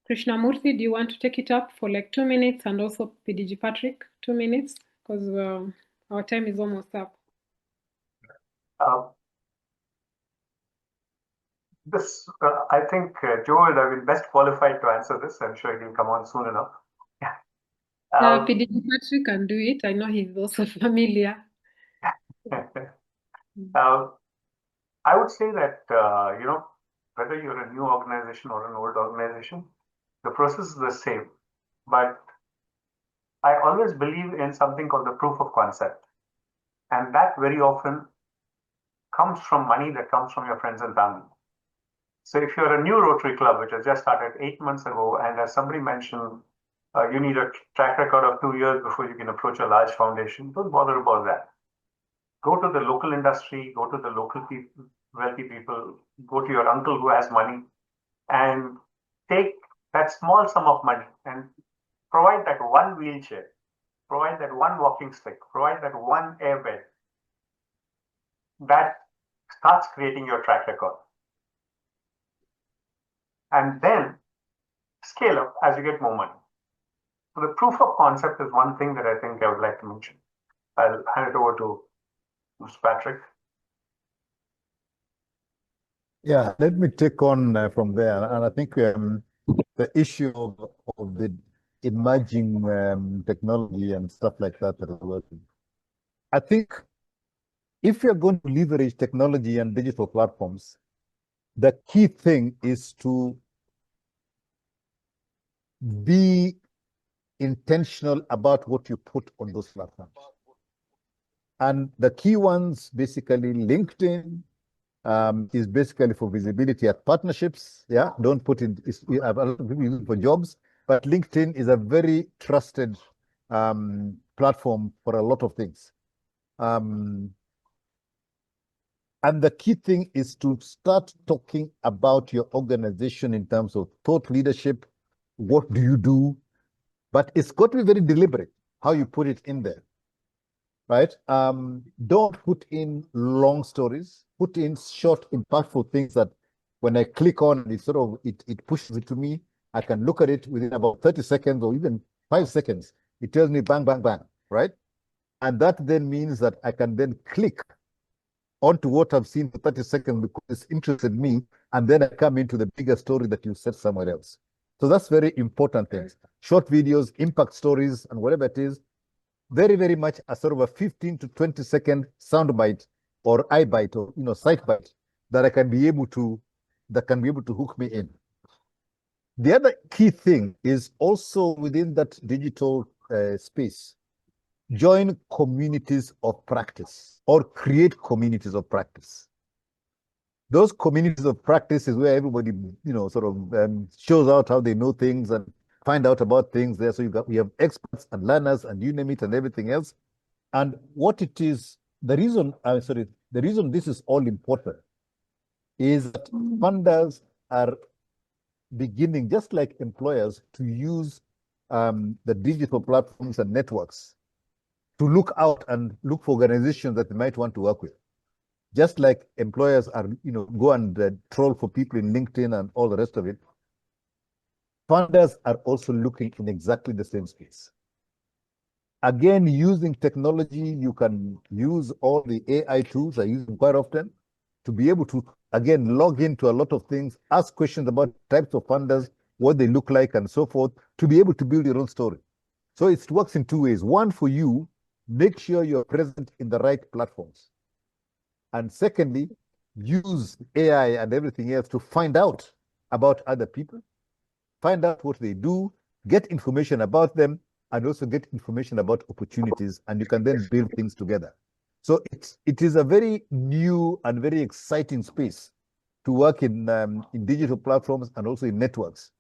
S1: Krishnamurthy, do you want to take it up for like 2 minutes, and also PDG Patrick, 2 minutes, because our time is almost up.
S3: I think Joe would have been best qualified to answer this. I'm sure he'll come on soon enough.
S1: PDG Patrick can do it. I know he's also familiar.
S3: I would say that, whether you're a new organization or an old organization, the process is the same. But I always believe in something called the proof of concept. And that very often comes from money that comes from your friends and family. So if you're a new Rotary Club, which has just started 8 months ago, and as somebody mentioned, you need a track record of 2 years before you can approach a large foundation, don't bother about that. Go to the local industry, go to the local people, wealthy people, go to your uncle who has money, and take that small sum of money and provide that one wheelchair, provide that one walking stick, provide that one airbed. That starts creating your track record. And then scale up as you get more money. So the proof of concept is one thing that I think I would like to mention. I'll hand it over to Mr. Patrick.
S2: Yeah, let me take on from there. And I think the issue of the emerging technology and stuff like that is working. I think if you're going to leverage technology and digital platforms, the key thing is to be intentional about what you put on those platforms. And the key ones, basically LinkedIn, is basically for visibility at partnerships. Yeah, don't put it, a lot of people use it for jobs, but LinkedIn is a very trusted platform for a lot of things. And the key thing is to start talking about your organization in terms of thought leadership. What do you do? But it's got to be very deliberate how you put it in there, right? Don't put in long stories. Put in short, impactful things that when I click on, it pushes it to me. I can look at it within about 30 seconds or even 5 seconds. It tells me bang, bang, bang, right? And that then means that I can then click onto what I've seen for 30 seconds because it's interested me, and then I come into the bigger story that you said somewhere else. So that's very important things. Short videos, impact stories, and whatever it is, very, very much a sort of a 15 to 20-second sound bite or eye bite or sight bite that can be able to hook me in. The other key thing is also within that digital space, join communities of practice or create communities of practice. Those communities of practice is where everybody, sort of shows out how they know things and find out about things there. So you have experts and learners and you name it and everything else. And what it is, the reason this is all important is that funders are beginning, just like employers, to use the digital platforms and networks to look out and look for organizations that they might want to work with. Just like employers are, go and troll for people in LinkedIn and all the rest of it, funders are also looking in exactly the same space. Again, using technology, you can use all the AI tools I use them quite often to be able to, again, log into a lot of things, ask questions about types of funders, what they look like, and so forth, to be able to build your own story. So it works in two ways. One, for you, make sure you're present in the right platforms. And secondly, use AI and everything else to find out about other people, find out what they do, get information about them, and also get information about opportunities, and you can then build things together. So it is a very new and very exciting space to work in digital platforms and also in networks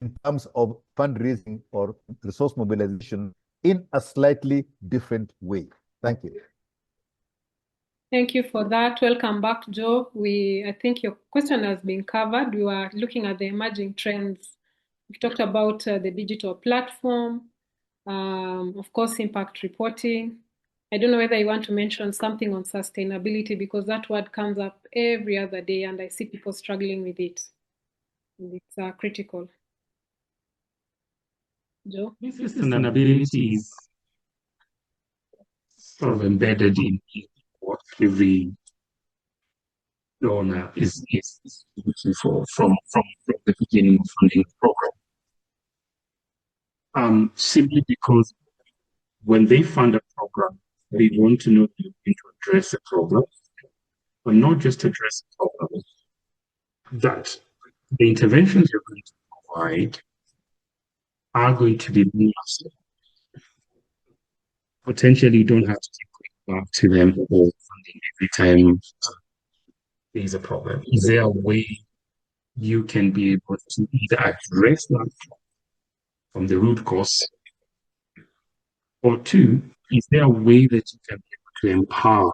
S2: in terms of fundraising or resource mobilization in a slightly different way. Thank you.
S1: Thank you for that. Welcome back, Joe. I think your question has been covered. We were looking at the emerging trends. We talked about the digital platform, of course, impact reporting. I don't know whether you want to mention something on sustainability, because that word comes up every other day and I see people struggling with it. It's critical. Joe?
S4: Sustainability is sort of embedded in what every donor is looking for from the beginning of funding the program. Simply because when they fund a program, they want to know you're going to address a problem, but not just address a problem, that the interventions you're going to provide are going to be massive. Potentially, you don't have to keep going back to them for funding every time there's a problem. Is there a way you can be able to either address that from the root cause, or two, is there a way that you can be able to empower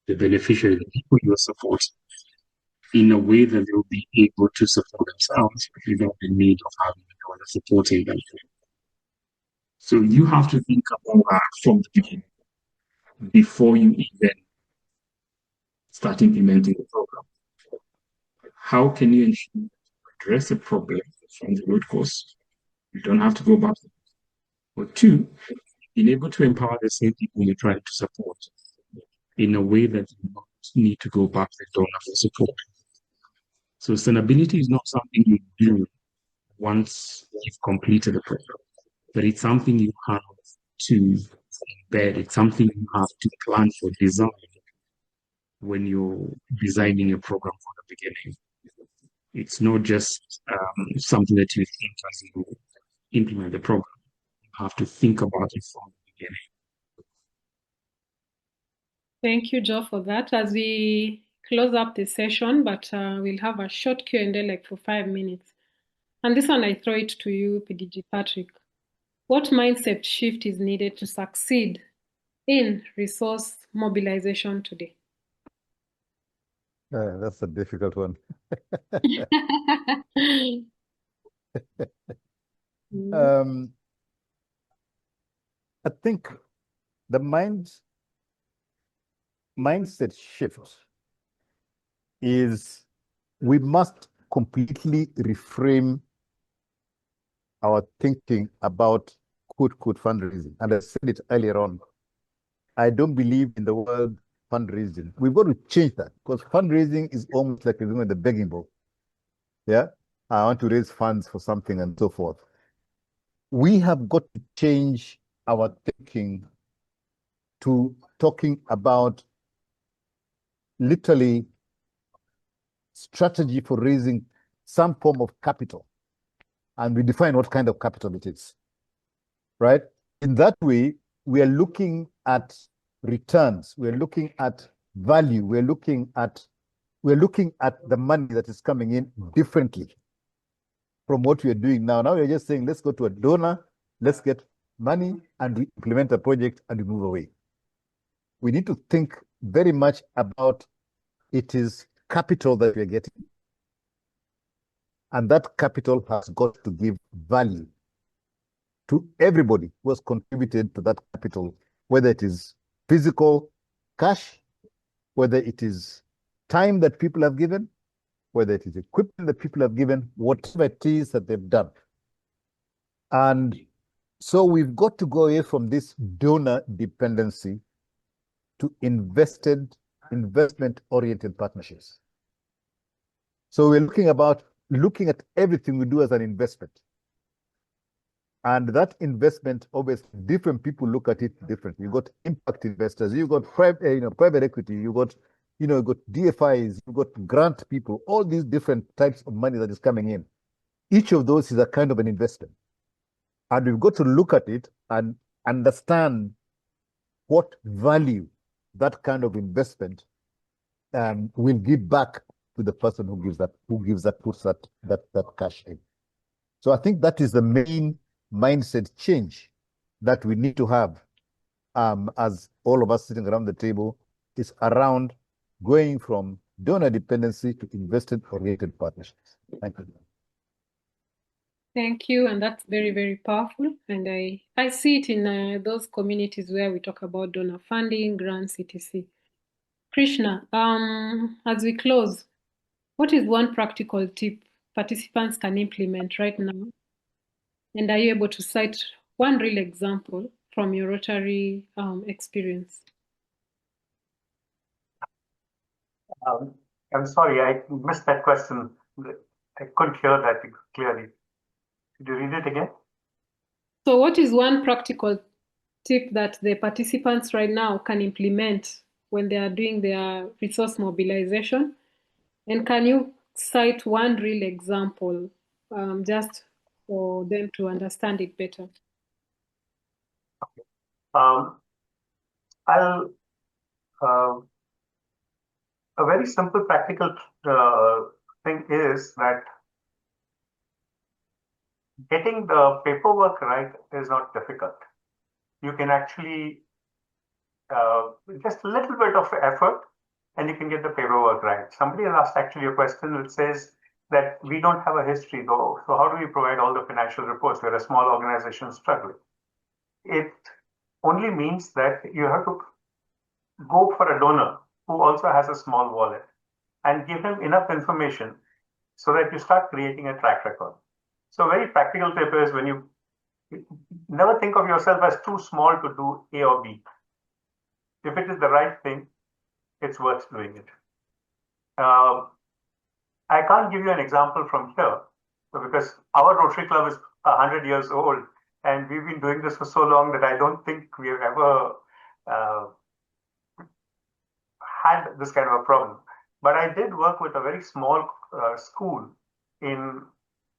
S4: the beneficiary, the people you're supporting, in a way that they'll be able to support themselves without the need of having anyone supporting them? So you have to think about that from the beginning before you even start implementing the program. How can you ensure you address a problem from the root cause? You don't have to go back. But two, being able to empower the same people you're trying to support in a way that you don't need to go back to the donor for support. So sustainability is not something you do once you've completed the program, but it's something you have to embed. It's something you have to plan for, design when you're designing a program from the beginning. It's not just something that you think as you implement the program. You have to think about it from the beginning.
S1: Thank you, Joe, for that. As we close up the session, but we'll have a short Q&A like for 5 minutes. And this one, I throw it to you, PDG Patrick. What mindset shift is needed to succeed in resource mobilization today?
S2: That's a difficult one. I think the mindset shift is we must completely reframe our thinking about quote fundraising. And I said it earlier on. I don't believe in the word fundraising. We've got to change that, because fundraising is almost like doing the begging bowl. Yeah, I want to raise funds for something and so forth. We have got to change our thinking to talking about literally strategy for raising some form of capital. And we define what kind of capital it is, right? In that way, we are looking at returns. We're looking at value. We're looking at the money that is coming in differently from what we are doing now. Now we're just saying, let's go to a donor, let's get money, and we implement a project and we move away. We need to think very much about it is capital that we're getting. And that capital has got to give value to everybody who has contributed to that capital, whether it is physical cash, whether it is time that people have given, whether it is equipment that people have given, whatever it is that they've done. And so we've got to go away from this donor dependency to investment-oriented partnerships. So we're looking at everything we do as an investment. And that investment, obviously, different people look at it differently. You've got impact investors, you've got private equity, you've got DFIs, you've got grant people, all these different types of money that is coming in. Each of those is a kind of an investment. And we've got to look at it and understand what value that kind of investment will give back to the person who puts that cash in. So I think that is the main mindset change that we need to have as all of us sitting around the table, is around going from donor dependency to investment-oriented partnerships. Thank you.
S1: Thank you, and that's very, very powerful. And I see it in those communities where we talk about donor funding, grants, etc. Krishna, as we close, what is one practical tip participants can implement right now? And are you able to cite one real example from your Rotary experience?
S3: I'm sorry, I missed that question. I couldn't hear that clearly. Could you read it again?
S1: So what is one practical tip that the participants right now can implement when they are doing their resource mobilization? And can you cite one real example just for them to understand it better?
S3: A very simple practical thing is that getting the paperwork right is not difficult. You can actually just a little bit of effort and you can get the paperwork right. Somebody has asked actually a question which says that we don't have a history though, so how do we provide all the financial reports? We're a small organization struggling. It only means that you have to go for a donor who also has a small wallet and give him enough information so that you start creating a track record. So very practical tip is when you never think of yourself as too small to do A or B. If it is the right thing, it's worth doing it. I can't give you an example from here because our Rotary Club is 100 years old and we've been doing this for so long that I don't think we have ever had this kind of a problem. But I did work with a very small school in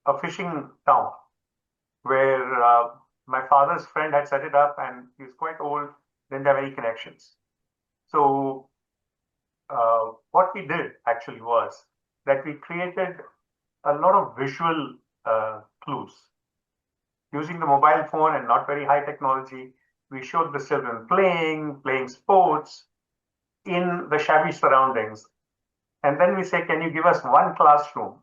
S3: a fishing town where my father's friend had set it up and he was quite old, didn't have any connections. So what we did actually was that we created a lot of visual clues. Using the mobile phone and not very high technology, we showed the children playing sports in the shabby surroundings. And then we say, can you give us one classroom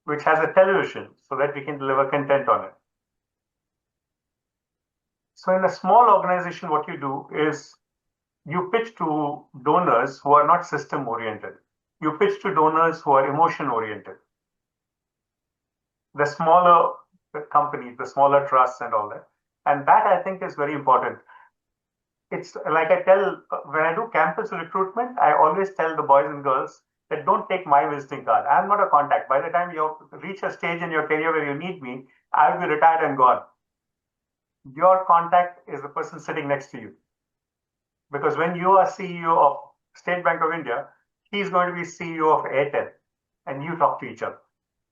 S3: which has a television so that we can deliver content on it? So in a small organization, what you do is you pitch to donors who are not system oriented. You pitch to donors who are emotion oriented. The smaller companies, the smaller trusts and all that. And that I think is very important. It's like I tell, when I do campus recruitment, I always tell the boys and girls that don't take my visiting card. I'm not a contact. By the time you reach a stage in your career where you need me, I'll be retired and gone. Your contact is the person sitting next to you. Because when you are CEO of State Bank of India, he's going to be CEO of Airtel, and you talk to each other.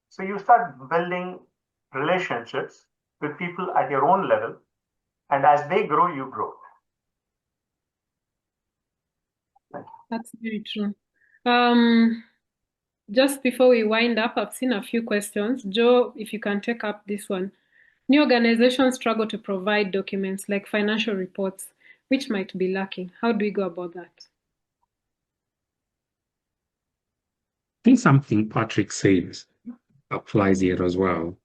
S3: So you start building relationships with people at your own level, and as they grow, you grow.
S1: That's very true. Just before we wind up, I've seen a few questions. Joe, if you can take up this one. New organizations struggle to provide documents like financial reports, which might be lacking. How do we go about that?
S4: I think something Patrick said applies here as well.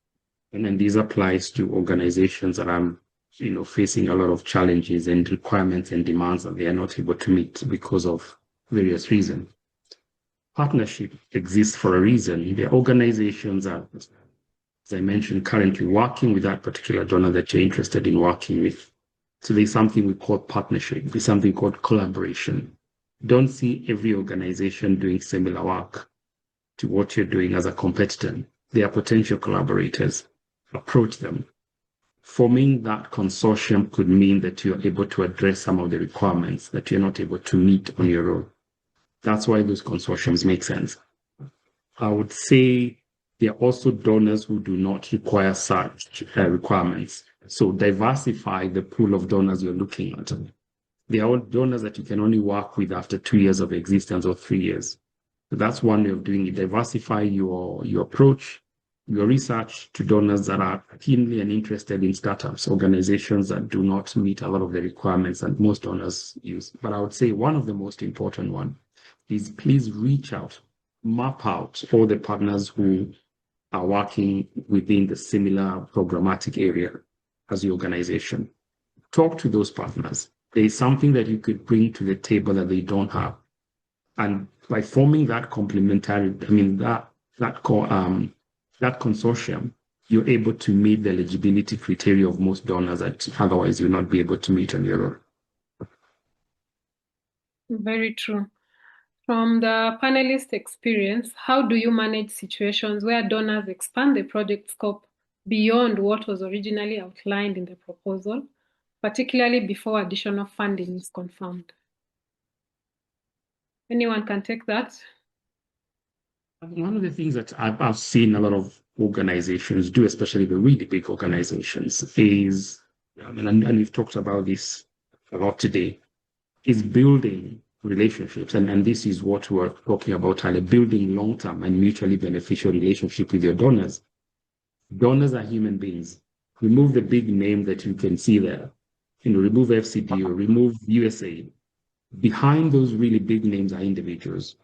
S4: And then this applies to organizations that are, facing a lot of challenges and requirements and demands that they are not able to meet because of various reasons. Partnership exists for a reason. The organizations are, as I mentioned, currently working with that particular donor that you're interested in working with. So there's something we call partnership. There's something called collaboration. Don't see every organization doing similar work to what you're doing as a competitor. They are potential collaborators. Approach them. Forming that consortium could mean that you're able to address some of the requirements that you're not able to meet on your own. That's why those consortiums make sense. I would say there are also donors who do not require such requirements. So diversify the pool of donors you're looking at. There are donors that you can only work with after 2 years of existence or 3 years. So that's one way of doing it. Diversify your approach, your research to donors that are keenly and interested in startups, organizations that do not meet a lot of the requirements that most donors use. But I would say one of the most important one is please reach out, map out all the partners who are working within the similar programmatic area as the organization. Talk to those partners. There is something that you could bring to the table that they don't have. And by forming that complementary, that consortium, you're able to meet the eligibility criteria of most donors that otherwise you'll not be able to meet on your own.
S1: Very true. From the panelist experience, how do you manage situations where donors expand the project scope beyond what was originally outlined in the proposal, particularly before additional funding is confirmed? Anyone can take that?
S4: One of the things that I've seen a lot of organizations do, especially the really big organizations, is, and we've talked about this a lot today, is building relationships. And this is what we're talking about, building long-term and mutually beneficial relationship with your donors. Donors are human beings. Remove the big name that you can see there. Remove FCD or remove USAID. Behind those really big names are individuals.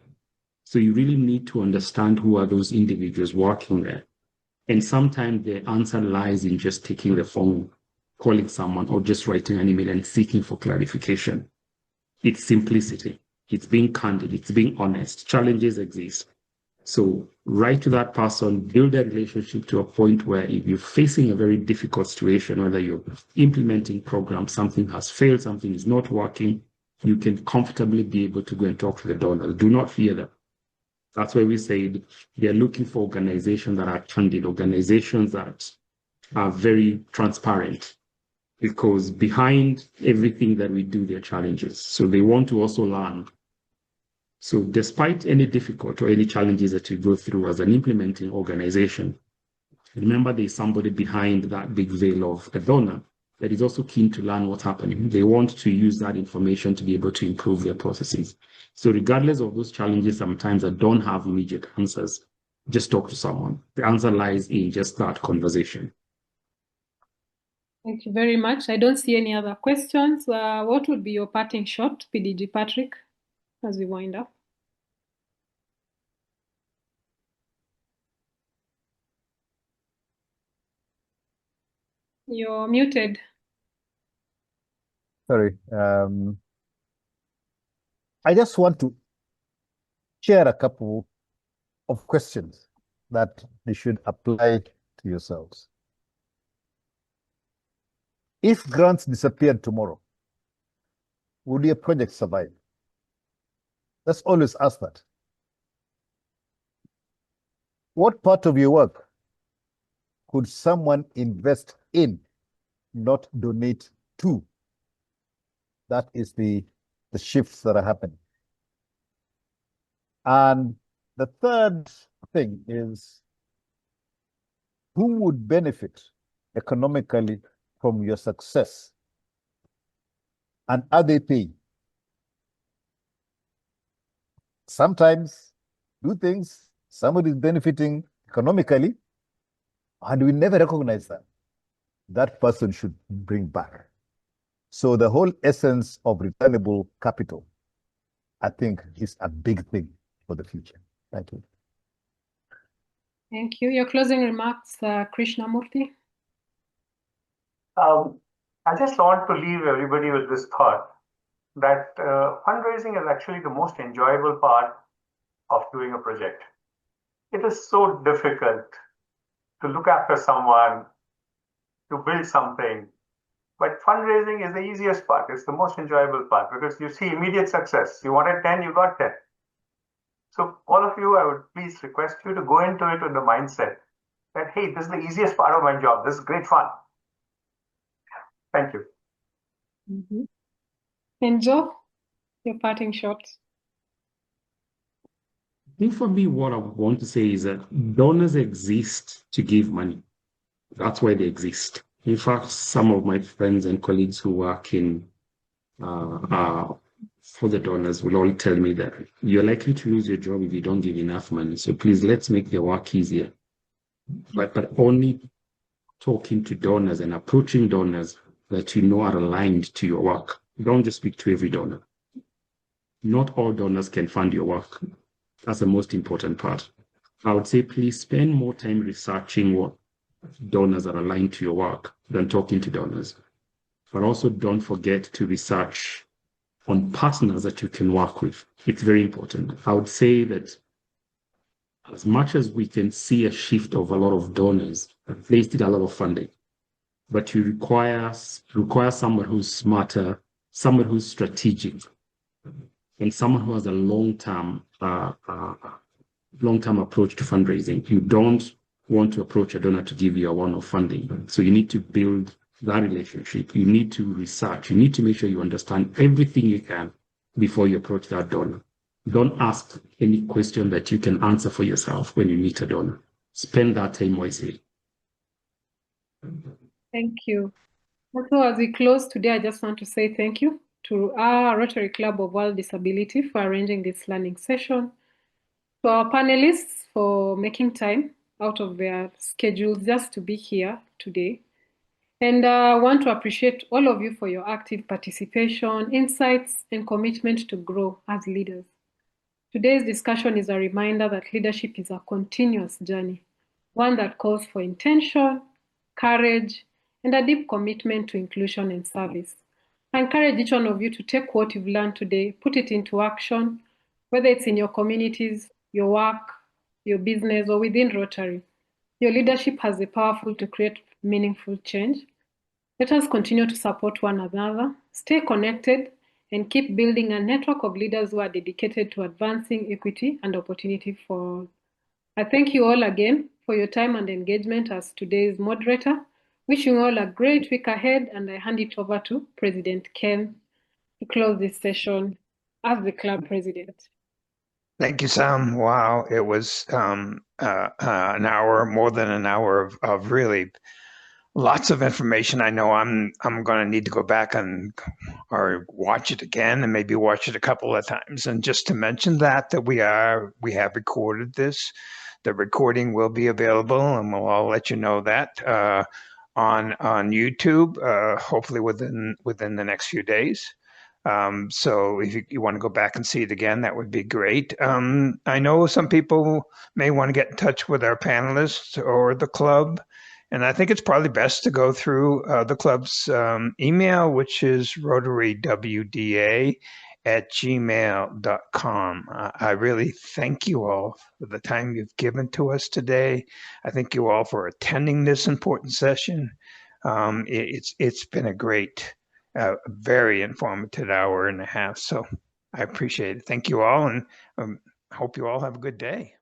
S4: So you really need to understand who are those individuals working there. And sometimes the answer lies in just taking the phone, calling someone, or just writing an email and seeking for clarification. It's simplicity. It's being candid. It's being honest. Challenges exist. So write to that person, build a relationship to a point where if you're facing a very difficult situation, whether you're implementing programs, something has failed, something is not working, you can comfortably be able to go and talk to the donors. Do not fear them. That's why we said they're looking for organizations that are candid, organizations that are very transparent, because behind everything that we do, there are challenges. So they want to also learn. So despite any difficult or any challenges that you go through as an implementing organization, remember there's somebody behind that big veil of a donor that is also keen to learn what's happening. They want to use that information to be able to improve their processes. So regardless of those challenges, sometimes I don't have immediate answers. Just talk to someone. The answer lies in just that conversation.
S1: Thank you very much. I don't see any other questions. What would be your parting shot, PDG Patrick, as we wind up? You're muted.
S2: Sorry. I just want to share a couple of questions that you should apply to yourselves. If grants disappeared tomorrow, would your project survive? Let's always ask that. What part of your work could someone invest in, not donate to? That is the the shifts that are happening. And the third thing is, who would benefit economically from your success? And are they paying? Sometimes do things, somebody is benefiting economically, and we never recognize that. That person should bring back. So the whole essence of returnable capital, I think, is a big thing for the future. Thank you.
S1: Thank you. Your closing remarks, Krishnamurthy?
S3: I just want to leave everybody with this thought that fundraising is actually the most enjoyable part of doing a project. It is so difficult to look after someone, to build something, but fundraising is the easiest part. It's the most enjoyable part because you see immediate success. You wanted 10, you got 10. So all of you, I would please request you to go into it with the mindset that, hey, this is the easiest part of my job. This is great fun. Thank you.
S1: Mm-hmm. And Joe, your parting shots.
S4: I think for me, what I want to say is that donors exist to give money. That's why they exist. In fact, some of my friends and colleagues who work in for the donors will all tell me that you're likely to lose your job if you don't give enough money. So please, let's make the work easier. But only talking to donors and approaching donors that you know are aligned to your work. Don't just speak to every donor. Not all donors can fund your work. That's the most important part. I would say please spend more time researching what donors are aligned to your work than talking to donors. But also don't forget to research on partners that you can work with. It's very important. I would say that as much as we can see a shift of a lot of donors, they still a lot of funding. But you require someone who's smarter, someone who's strategic, and someone who has a long-term approach to fundraising. You don't want to approach a donor to give you a one-off funding. So you need to build that relationship. You need to research. You need to make sure you understand everything you can before you approach that donor. Don't ask any question that you can answer for yourself when you meet a donor. Spend that time wisely.
S1: Thank you. Also, as we close today, I just want to say thank you to our Rotary Club of World Disability for arranging this learning session, to our panelists for making time out of their schedules just to be here today. And I want to appreciate all of you for your active participation, insights, and commitment to grow as leaders. Today's discussion is a reminder that leadership is a continuous journey, one that calls for intention, courage, and a deep commitment to inclusion and service. I encourage each one of you to take what you've learned today, put it into action, whether it's in your communities, your work, your business, or within Rotary. Your leadership has the power to create meaningful change. Let us continue to support one another, stay connected, and keep building a network of leaders who are dedicated to advancing equity and opportunity for all. I thank you all again for your time and engagement as today's moderator. Wishing you all a great week ahead, and I hand it over to President Ken to close this session as the club president.
S5: Thank you, Sam. Wow, it was an hour, more than an hour of really lots of information. I know I'm going to need to go back or watch it again, and maybe watch it a couple of times. And just to mention that we have recorded this. The recording will be available, and we'll all let you know that on YouTube, hopefully within the next few days. So if you want to go back and see it again, that would be great. I know some people may want to get in touch with our panelists or the club, and I think it's probably best to go through the club's email, which is rotarywda@gmail.com. I really thank you all for the time you've given to us today. I thank you all for attending this important session. It's been a great, very informative hour and a half. So I appreciate it. Thank you all, and hope you all have a good day.